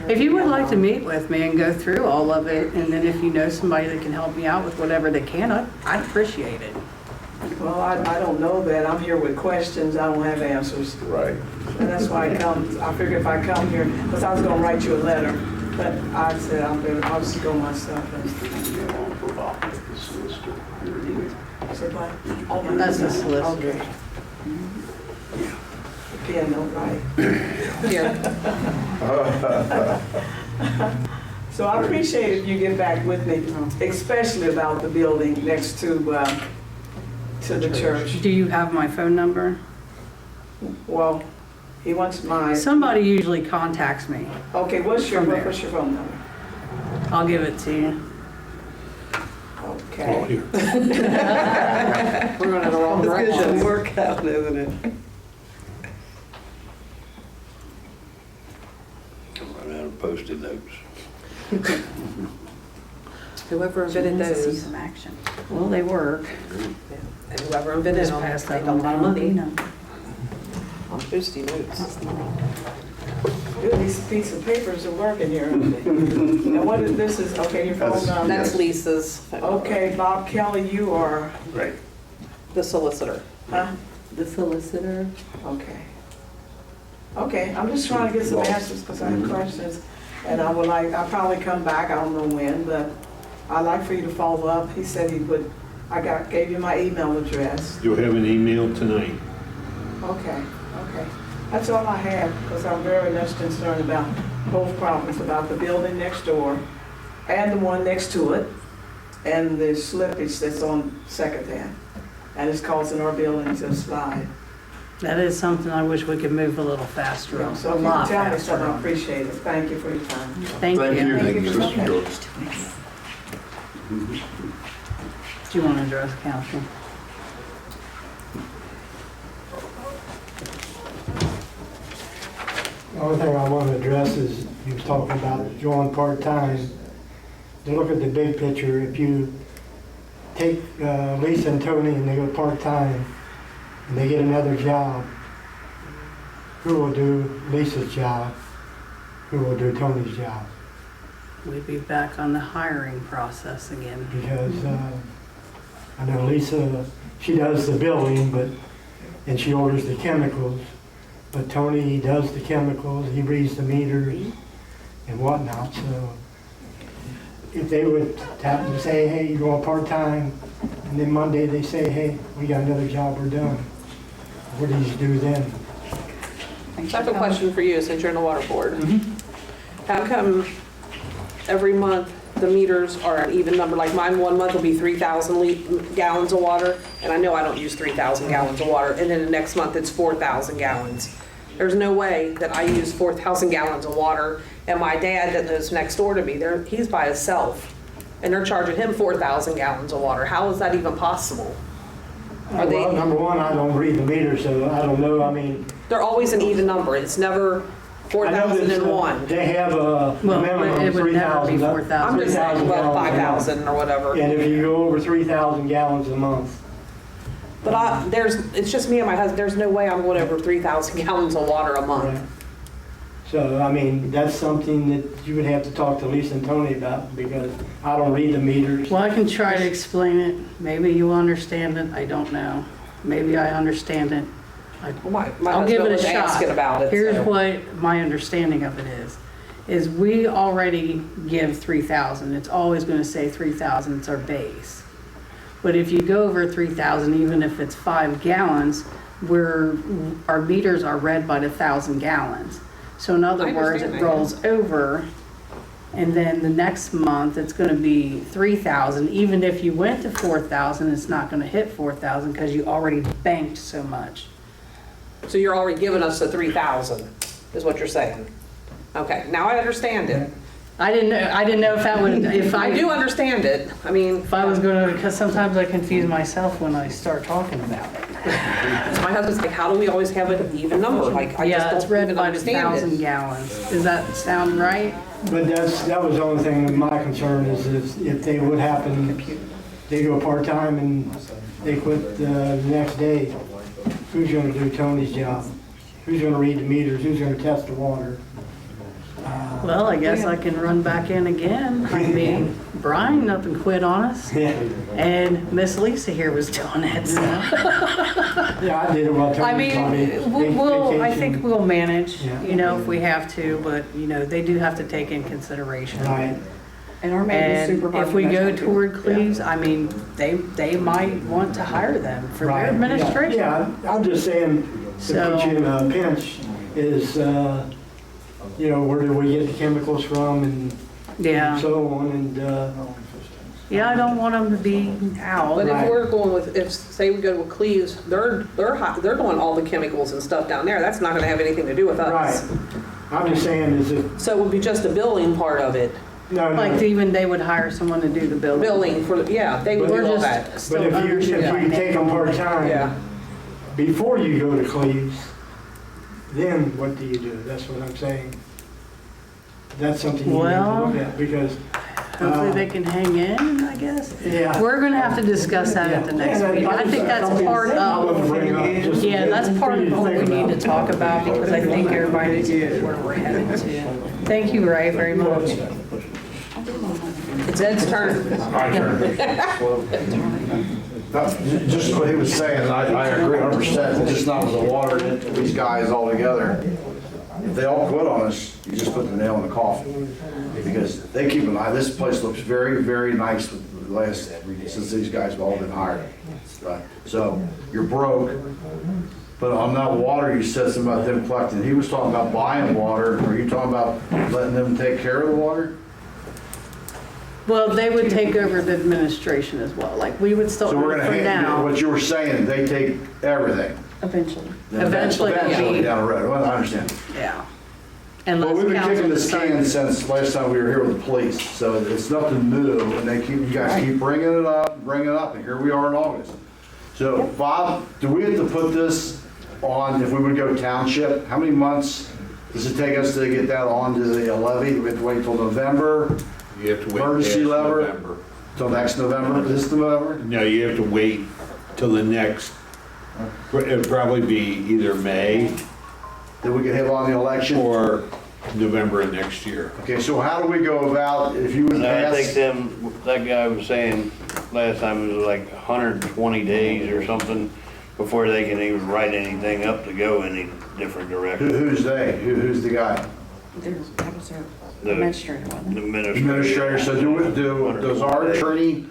A: If you would like to meet with me and go through all of it, and then if you know somebody that can help me out with whatever they can, I'd appreciate it.
M: Well, I don't know that. I'm here with questions. I don't have answers.
J: Right.
M: And that's why I come. I figure if I come here, because I was going to write you a letter, but I said I'll just go myself. I said, what? Oh, my
A: That's the
M: goodness.
A: solicitor.
M: Okay. Pen don't write.
H: Here.
M: So I appreciate if you get back with me, especially about the building next to the church.
A: Do you have my phone number?
M: Well, he wants mine.
A: Somebody usually contacts me.
M: Okay, what's your
A: From there.
M: phone number?
A: I'll give it to you.
M: Okay.
H: We're going in the wrong
L: It's
H: direction.
L: gonna work out, isn't it?
I: Run out of Post-it notes.
H: Whoever invented
C: Wants to see
H: those,
C: some action.
A: Well, they work.
H: and whoever invented
A: Just
H: them,
A: pass that
H: made a lot of
A: on.
H: money on Posty notes.
M: Good, these piece of papers are working here. Now, what is this? Is okay, your phone number?
H: That's Lisa's,
M: Okay, Bob Kelly, you are,
J: Right.
H: the solicitor.
M: huh?
L: The solicitor.
M: Okay. Okay, I'm just trying to get some answers because I have questions. And I'll probably come back, I don't know when, but I'd like for you to follow up. He said he would, gave you my email address.
K: You'll have an email tonight.
M: Okay. That's all I have, because I'm very much concerned about both problems, about the building next door and the one next to it, and the slippage that's on Second Hand, and it's causing our building to slide.
A: That is something I wish we could move a little faster on,
M: So
A: a
M: if you
A: lot
M: can tell me
A: faster
M: something, I
A: on.
M: appreciate it. Thank you for your time.
A: Thank you.
J: Thank you, Sister
M: Okay.
J: Joyce.
A: Do you want to address council?
P: The only thing I want to address is, you was talking about going part-time. To look at the big picture, if you take Lisa and Tony and they go part-time, and they get another job, who will do Lisa's job? Who will do Tony's job?
A: We'd be back on the hiring process again.
P: Because I know Lisa, she does the billing, and she orders the chemicals, but Tony, he does the chemicals, he reads the meters and whatnot, so if they would happen to say, hey, you're going part-time, and then Monday they say, hey, we got another job, we're done, what do you do then?
H: I have a question for you, since you're in the water board. How come every month the meters are an even number? Like mine, one month will be 3,000 gallons of water, and I know I don't use 3,000 gallons of water, and then the next month it's 4,000 gallons. There's no way that I use 4,000 gallons of water, and my dad that lives next door to me, he's by himself, and they're charging him 4,000 gallons of water. How is that even possible? Are they,
P: Well, number one, I don't read the meter, so I don't know, I mean.
H: they're always an even number. It's never
P: I know that,
H: 4,001.
P: They have a
A: Well,
P: minimum
A: it
P: of
A: would never be
P: 3,000.
A: 4,000.
H: I'm just saying, well,
P: 5,000
H: 5,000 or whatever.
P: And if you go over 3,000 gallons a month,
H: But it's just me and my husband, there's no way I'm going over 3,000 gallons of water a month.
P: right? So, I mean, that's something that you would have to talk to Lisa and Tony about, because I don't read the meters.
A: Well, I can try to explain it. Maybe you'll understand it. I don't know. Maybe I understand it.
H: Well, my
A: I'll give
H: husband
A: it a
H: was
A: shot.
H: asking about it.
A: Here's
H: so.
A: what my understanding of it is we already give 3,000. It's always going to say 3,000. It's our base. But if you go over 3,000, even if it's 5 gallons, our meters are read by the 1,000 gallons. So in other
H: I
A: words,
H: understand
A: it
H: that,
A: rolls over, and then the next month, it's going to be 3,000. Even if you went to 4,000, it's not going to hit 4,000 because you already banked so much.
H: So you're already giving us the 3,000, is what you're saying? Okay, now I understand it.
A: I didn't know if that would, if
H: I do understand it. I mean,
A: If I was gonna, because sometimes I confuse myself when I start talking about it.
H: my husband's like, how do we always have an even number? Like, I
A: Yeah,
H: just
A: it's
H: don't
A: read
H: even
A: by the
H: understand
A: 1,000
H: it.
A: gallons. Does that sound right?
P: But that was the only thing, my concern is if they would happen, they go part-time and they quit the next day, who's gonna do Tony's job? Who's gonna read the meters? Who's gonna test the water?
A: Well, I guess I can run back in again. I mean, Brian up and quit on us,
P: Yeah,
A: and Miss Lisa here was doing it, so.
P: yeah, I did it while
A: I
P: Tony was on
A: mean, I
P: vacation.
A: think we'll manage,
P: Yeah.
A: you know, if we have to, but, you know, they do have to take in consideration.
P: Right,
F: And our maintenance
A: And
F: supervisor.
A: if we
F: knows how
A: go
F: to do it.
A: toward Cleves, I mean, they might want to hire them for
P: right.
A: their administration.
P: Yeah, I'm just saying, to
A: So-
P: put you in a pinch is, you know, where do we get the chemicals from and
A: Yeah,
P: so on, and,
A: yeah, I don't want them to be out.
H: But if
P: Right.
H: we're going with, if, say we go with Cleves, they're doing all the chemicals and stuff down there. That's not gonna have anything to do with
P: right.
H: us.
P: I'm just saying is if,
H: So it would be just the billing part of it.
P: no,
A: Like
P: no.
A: even they would hire someone to do the building.
H: Billing for, yeah, they would
A: We're
H: do all
A: just
H: that.
P: But
A: still
P: if you
A: understanding.
P: take them part-time,
H: Yeah.
P: before you go to Cleves, then what do you do? That's what I'm saying. That's something you have to
A: Well,
P: look at, because,
A: Hopefully they can hang in, I guess.
P: yeah.
A: We're gonna have to discuss that at the next
P: Yeah,
A: meeting. I think that's part
P: I
A: of,
P: wouldn't bring it up, just
A: yeah, that's part
P: for you
A: of
P: to
A: what we
P: think
A: need to
P: about.
A: talk about because I think everybody knows where we're headed to. Thank you, Ray, very much.
H: It's Ed's turn.
E: Just what he was saying, I agree 100%, just not with the water, these guys all together. If they all quit on us, you just put the nail in the coffin. Because they keep an eye, this place looks very, very nice with the last, since these guys have all been hired. Right. So you're broke, but on that water, you said something about them collecting. He was talking about buying water. Are you talking about letting them take care of the water?
A: Well, they would take over the administration as well, like we would still,
E: So we're
A: for
E: gonna hand,
A: now,
E: what you were saying, they take everything.
F: Eventually.
A: Eventually,
E: Eventually
A: yeah.
E: down the road, well, I understand.
A: yeah.
E: Well,
A: Unless
E: we've been
A: council
E: kicking this can
A: decides.
E: since last time we were here with the police, so it's nothing new, and you guys keep bringing it up, and here we are in August. So, Bob, do we have to put this on, if we would go township, how many months does it take us to get that onto the levy? Do we have to wait till November,
K: You have to wait
E: Emergency
K: past
E: lever?
K: November.
E: till next November, this November?
K: No, you have to wait till the next, it'll probably be either May
E: Then we can have on the election?
K: or November of next year.
E: Okay, so how do we go about, if you would
I: No, I think
E: pass?
I: that guy was saying last time it was like 120 days or something before they can even write anything up to go any different direction.
E: Who's they? Who's the guy?
F: That was our
I: The
F: administrator, wasn't it?
E: Administrator, so does our attorney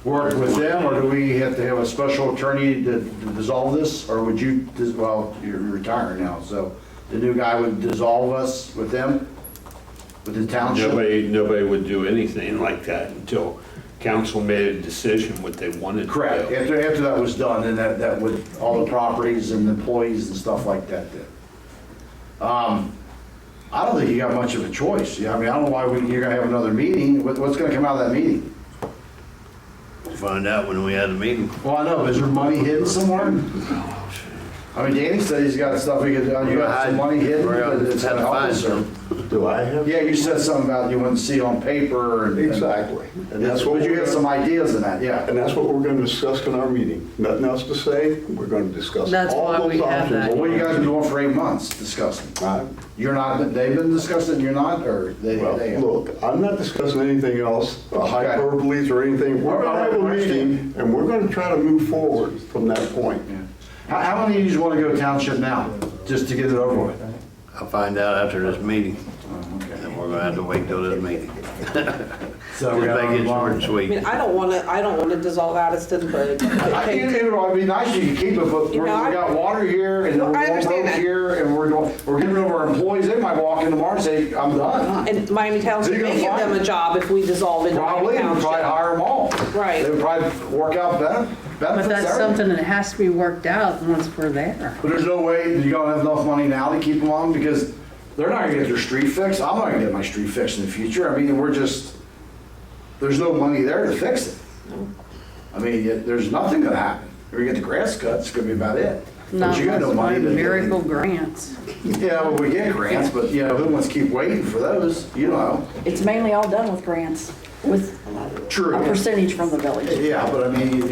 E: work with them, or do we have to have a special attorney to dissolve this? Or would you, well, you're retired now, so the new guy would dissolve us with them? With the township?
K: Nobody would do anything like that until council made a decision what they wanted to do.
E: Correct. After that was done, then that would, all the properties and employees and stuff like that then. I don't think you got much of a choice. Yeah, I mean, I don't know why you're gonna have another meeting. What's gonna come out of that meeting?
I: find out when we had a meeting.
E: Well, I know, is there money hidden somewhere? I mean, Danny said he's got stuff he could, you got some money hidden, but it's gonna help us.
J: Do I have?
E: Yeah, you said something about you wouldn't see on paper and.
J: Exactly.
E: And that's what, you got some ideas in that, yeah.
J: And that's what we're gonna discuss in our meeting. Nothing else to say, we're gonna discuss
A: That's
J: all
A: why
J: those
A: we have
J: options.
A: that.
E: Well, what you guys been doing for 8 months discussing? You're not, they've been discussing, you're not, or they?
J: Well, look, I'm not discussing anything else, hyperboles or anything. We're gonna have a meeting, and we're gonna try to move forward from that point.
E: How many of you want to go township now, just to get it over with?
I: I'll find out after this meeting. And we're gonna have to wait till this meeting.
E: So we
I: Just
E: gotta
I: make it
E: move on.
I: short and
H: I
I: sweet.
H: mean, I don't wanna dissolve Addyston, but.
E: I can't, it'd be nice if you could keep it, but we
H: You know,
E: got water here and
H: No, I
E: we're
H: understand that.
E: here and we're giving over our employees. They might walk in tomorrow and say, I'm done.
H: And Miami Township
E: Who you
H: may
E: gonna
H: give them
E: find?
H: a job if we dissolve into
E: Probably,
H: Miami
E: we'd probably
H: Township.
E: hire them all.
H: Right.
E: They would probably work out better.
A: But that's something that has to be worked out once we're there.
E: But there's no way that you don't have enough money now to keep them on because they're not gonna get their street fixed. I'm not gonna get my street fixed in the future. I mean, there's no money there to fix it. I mean, there's nothing gonna happen. We're gonna get the grass cut, it's gonna be about it.
A: Not
E: But you got no money to
A: miracle grants.
E: Yeah, well, we get grants, but you know, who wants to keep waiting for those, you know?
F: It's mainly all done with grants, with
E: True.
F: a percentage from the village.
E: Yeah, but I mean,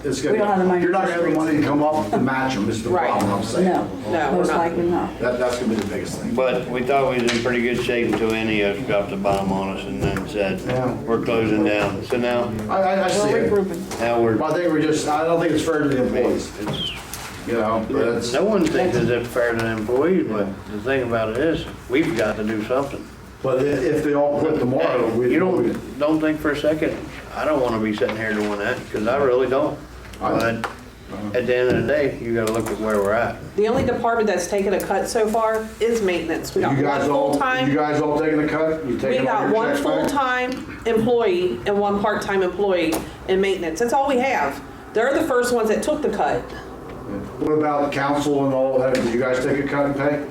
E: it's
F: We don't have the
E: gonna,
F: money
E: you're not
F: for
E: gonna have the money to come up to match them, is the
H: Right.
E: problem I'm saying.
F: No,
H: No, we're
F: most
H: not.
F: likely not.
E: That's gonna be the biggest thing.
I: But we thought we was in pretty good shape until any of us dropped a bomb on us and then said,
E: Yeah.
I: we're closing down. So now,
E: I see
F: We're
E: it.
F: regrouping.
I: now we're,
E: I think I don't think it's fair to the employees,
I: it's,
E: you know, but it's.
I: no one thinks it's fair to the employees, but the thing about it is, we've got to do something.
E: But if they all quit tomorrow, we.
I: You don't think for a second, I don't want to be sitting here doing that, because I really don't. But at the end of the day, you gotta look at where we're at.
H: The only department that's taken a cut so far is maintenance. We got
E: You
H: one
E: guys all
H: full-time,
E: taking a cut? You
H: we
E: taking all
H: got
E: your
H: one
E: checks back?
H: full-time employee and one part-time employee in maintenance. That's all we have. They're the first ones that took the cut.
E: What about council and all that? Did you guys take a cut and pay?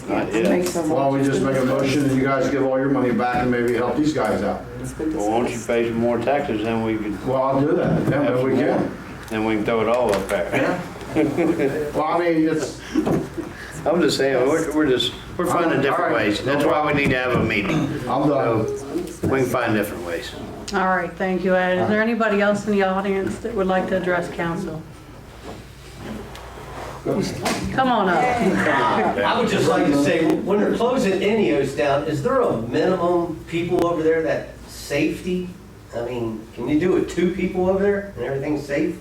I: Not
F: It
I: yet.
F: makes so
E: Why don't we
F: much.
E: just make a motion and you guys give all your money back and maybe help these guys out?
I: Well, won't you pay some more taxes, then we could,
E: Well, I'll do that, yeah, if we can.
I: then we can throw it all up there.
E: Well, I mean, it's,
I: I'm just saying, we're finding different
E: All right.
I: ways. That's why we need to have a meeting.
E: I'm done.
I: We can find different ways.
A: All right, thank you, Ed. Is there anybody else in the audience that would like to address council? Come on up.
Q: I would just like to say, when they're closing Enios down, is there a minimum people over there that safety? I mean, can you do it 2 people over there and everything's safe?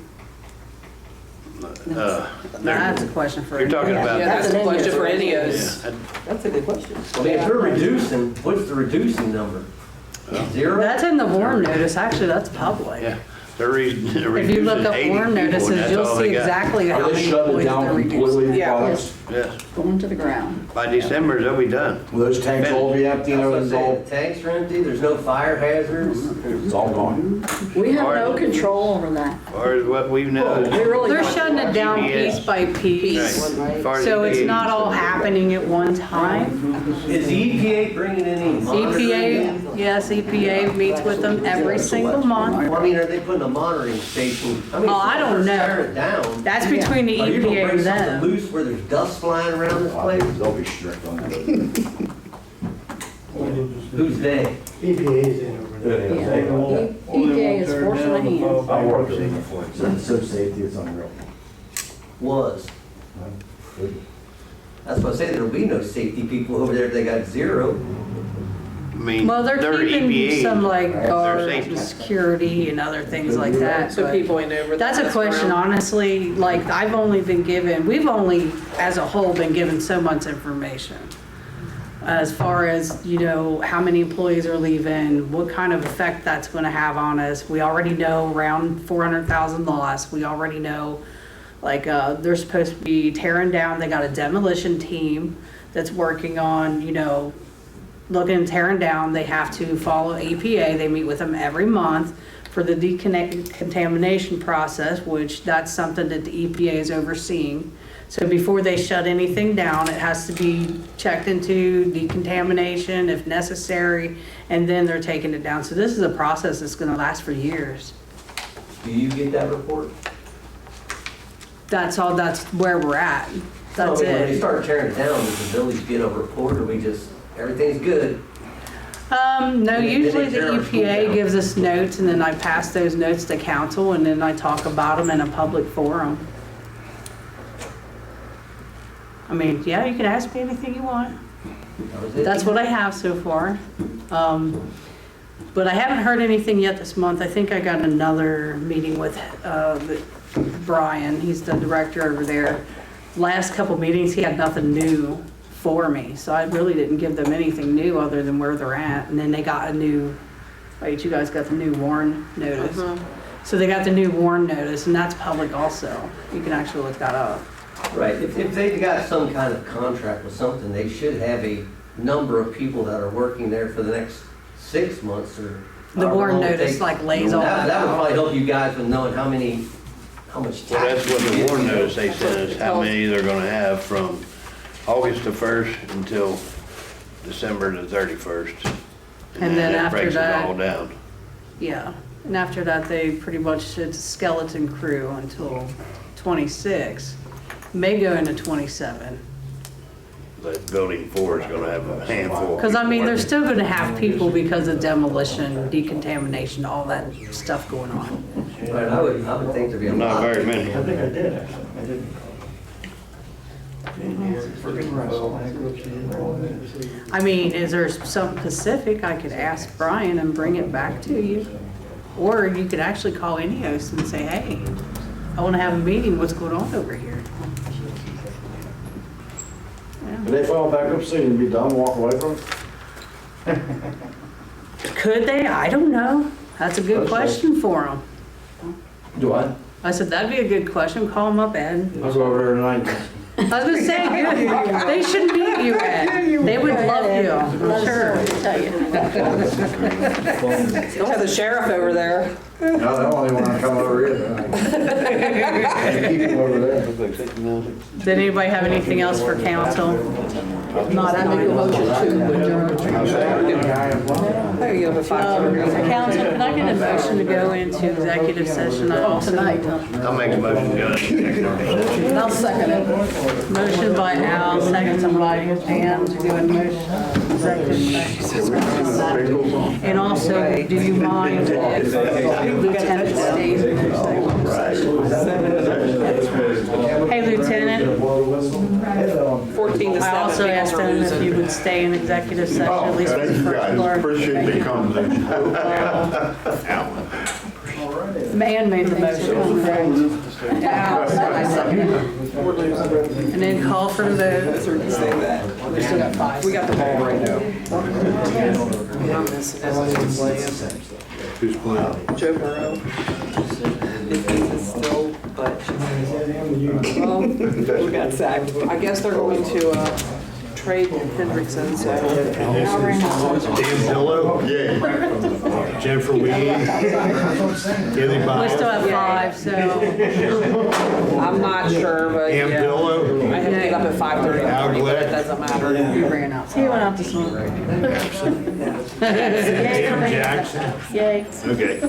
A: That's a question for.
I: You're talking
A: Yeah.
I: about.
H: Yeah, that's a question for
I: Yeah,
H: Enios.
F: That's a good question.
Q: I mean, if they're reducing, what's the reducing number? 0?
A: That's in the warrant notice, actually, that's public.
I: Yeah, they're reducing
A: If you look up
I: 80
A: warrant
I: people, and
A: notices,
I: that's
A: you'll
I: all
A: see
I: they got.
A: exactly how many employees they're reducing.
H: Yeah.
I: Yes,
F: Going to the ground.
I: by December, they'll be done.
E: will those tanks all be empty and
Q: That's what I'm
E: it's
Q: saying,
E: all,
Q: the tanks are empty, there's no fire hazards.
E: it's all gone?
F: We have no control over that.
I: Or as what we know.
F: We really
A: They're
F: don't.
A: shutting it down
I: GPS.
A: piece by piece.
I: Right. As far as
A: So it's
I: the
A: not all
I: 80s.
A: happening at one time.
Q: Is the EPA bringing any monitoring?
A: EPA, yes, EPA meets with them every single month.
Q: Well, I mean, are they putting a monitoring station? I mean,
A: Oh, I don't know.
Q: tear it down.
A: That's between the
Q: Are you gonna
A: EPA
Q: bring
A: and
Q: something
A: them.
Q: loose where there's dust flying around this place?
E: They'll be strict on that.
Q: Who's they?
P: EPA's in over there.
F: Yeah. EPA is forcing the hand.
E: I work with them before, it's so safety, it's unreal.
Q: Was. That's what I say, there'll be no safety people over there if they got 0.
I: I mean,
A: Well, they're keeping
I: EPA.
A: some like
I: They're
A: guard,
I: safety.
A: security and other things like that.
H: So
A: but
H: people ain't over.
A: That's a
H: that's
A: question,
H: around.
A: honestly, like we've only, as a whole, been given so much information. As far as, you know, how many employees are leaving, what kind of effect that's gonna have on us. We already know around 400,000 lost. We already know, like, they're supposed to be tearing down, they got a demolition team that's working on, you know, looking and tearing down. They have to follow EPA. They meet with them every month for the decontamination process, which that's something that the EPA is overseeing. So before they shut anything down, it has to be checked into decontamination if necessary, and then they're taking it down. So this is a process that's gonna last for years.
Q: Do you get that report?
A: That's all, that's where we're at. That's
Q: When they
A: it.
Q: start tearing it down, does the village get a report, or we just, everything's good?
A: No,
Q: Did they
A: usually the
Q: tear our school
A: EPA
Q: down?
A: gives us notes, and then I pass those notes to council, and then I talk about them in a public forum. I mean, yeah, you can ask me anything you want.
Q: That was it?
A: That's what I have so far. But I haven't heard anything yet this month. I think I got another meeting with Brian. He's the director over there. Last couple meetings, he had nothing new for me. So I really didn't give them anything new other than where they're at. And then they got a new, right, you guys got the new warn notice. So they got the new warn notice, and that's public also. You can actually look that up.
Q: Right, if they got some kind of contract with something, they should have a number of people that are working there for the next 6 months or.
A: The
Q: however
A: warn
Q: long it
A: notice
Q: takes.
A: like lays all that
Q: That would
A: out.
Q: probably help you guys with knowing how much
I: Well,
Q: tax.
I: that's what
Q: you
I: the
Q: get.
I: warrant notice they sent us, how many they're gonna have from August the 1st until December the 31st.
A: And then
I: that
A: after
I: breaks it
A: that-
I: all down.
A: Yeah, and after that, they pretty much, it's a skeleton crew until 26, may go into 27.
I: But building 4 is gonna have a handful. of
A: Because I mean,
I: people
A: they're
I: working.
A: still gonna have people because of demolition, decontamination, all that stuff going on.
Q: Right, I would think there'd be a lot.
I: Not very many.
O: I think I did, actually. I didn't.
A: I mean, is there something specific I could ask Brian and bring it back to you? Or you could actually call Ineos and say, hey, I wanna have a meeting, what's going on over here?
E: If they file bankruptcy and be done, walk away from it?
A: Could they? I don't know. That's a good question for them.
E: Do I?
A: I said, that'd be a good question. Call them up, Ed.
E: I'll go over there tonight.
A: I was gonna say, good. They should meet you, Ed. They would love you, I'm sure, I'll tell you.
H: Don't have the sheriff over there.
E: No, they don't even want to come over either. Keep them over there.
A: Did anybody have anything else for council?
G: Not, I make a motion to adjourn.
H: There you go,
A: Council, can I get a motion to go into executive session?
G: Tonight,
I: I'll make a motion to go into executive session.
G: I'll second it.
A: Motion by Al, second by Pam to do a motion, executive session. And also, do you mind if Lieutenant stays in executive session? Hey, Lieutenant,
H: 14 to 7.
A: I also asked them if you would stay in executive session, at least with the
J: Thank you
A: first
J: guys,
A: floor.
J: appreciate the comments.
A: Man made the motion. Al, I seconded. And then call for the vote. We still got 5.
H: We got the ball right now.
K: Who's playing?
H: Joe Burrow. Well, we got sacked. I guess they're going to trade Hendrickson, so.
K: Dan Pillow? Yeah. Jennifer Wiehe? Haley
A: We
K: Biles?
A: still have 5, so.
H: I'm not sure, but
K: Ann
H: yeah.
K: Pillow?
H: I have to get up at 5:30 in the
K: Al
H: morning, but it
K: Glick?
H: doesn't matter.
A: We ran out. He went out this morning.
K: Dan Jackson?
A: Yay.
K: Okay.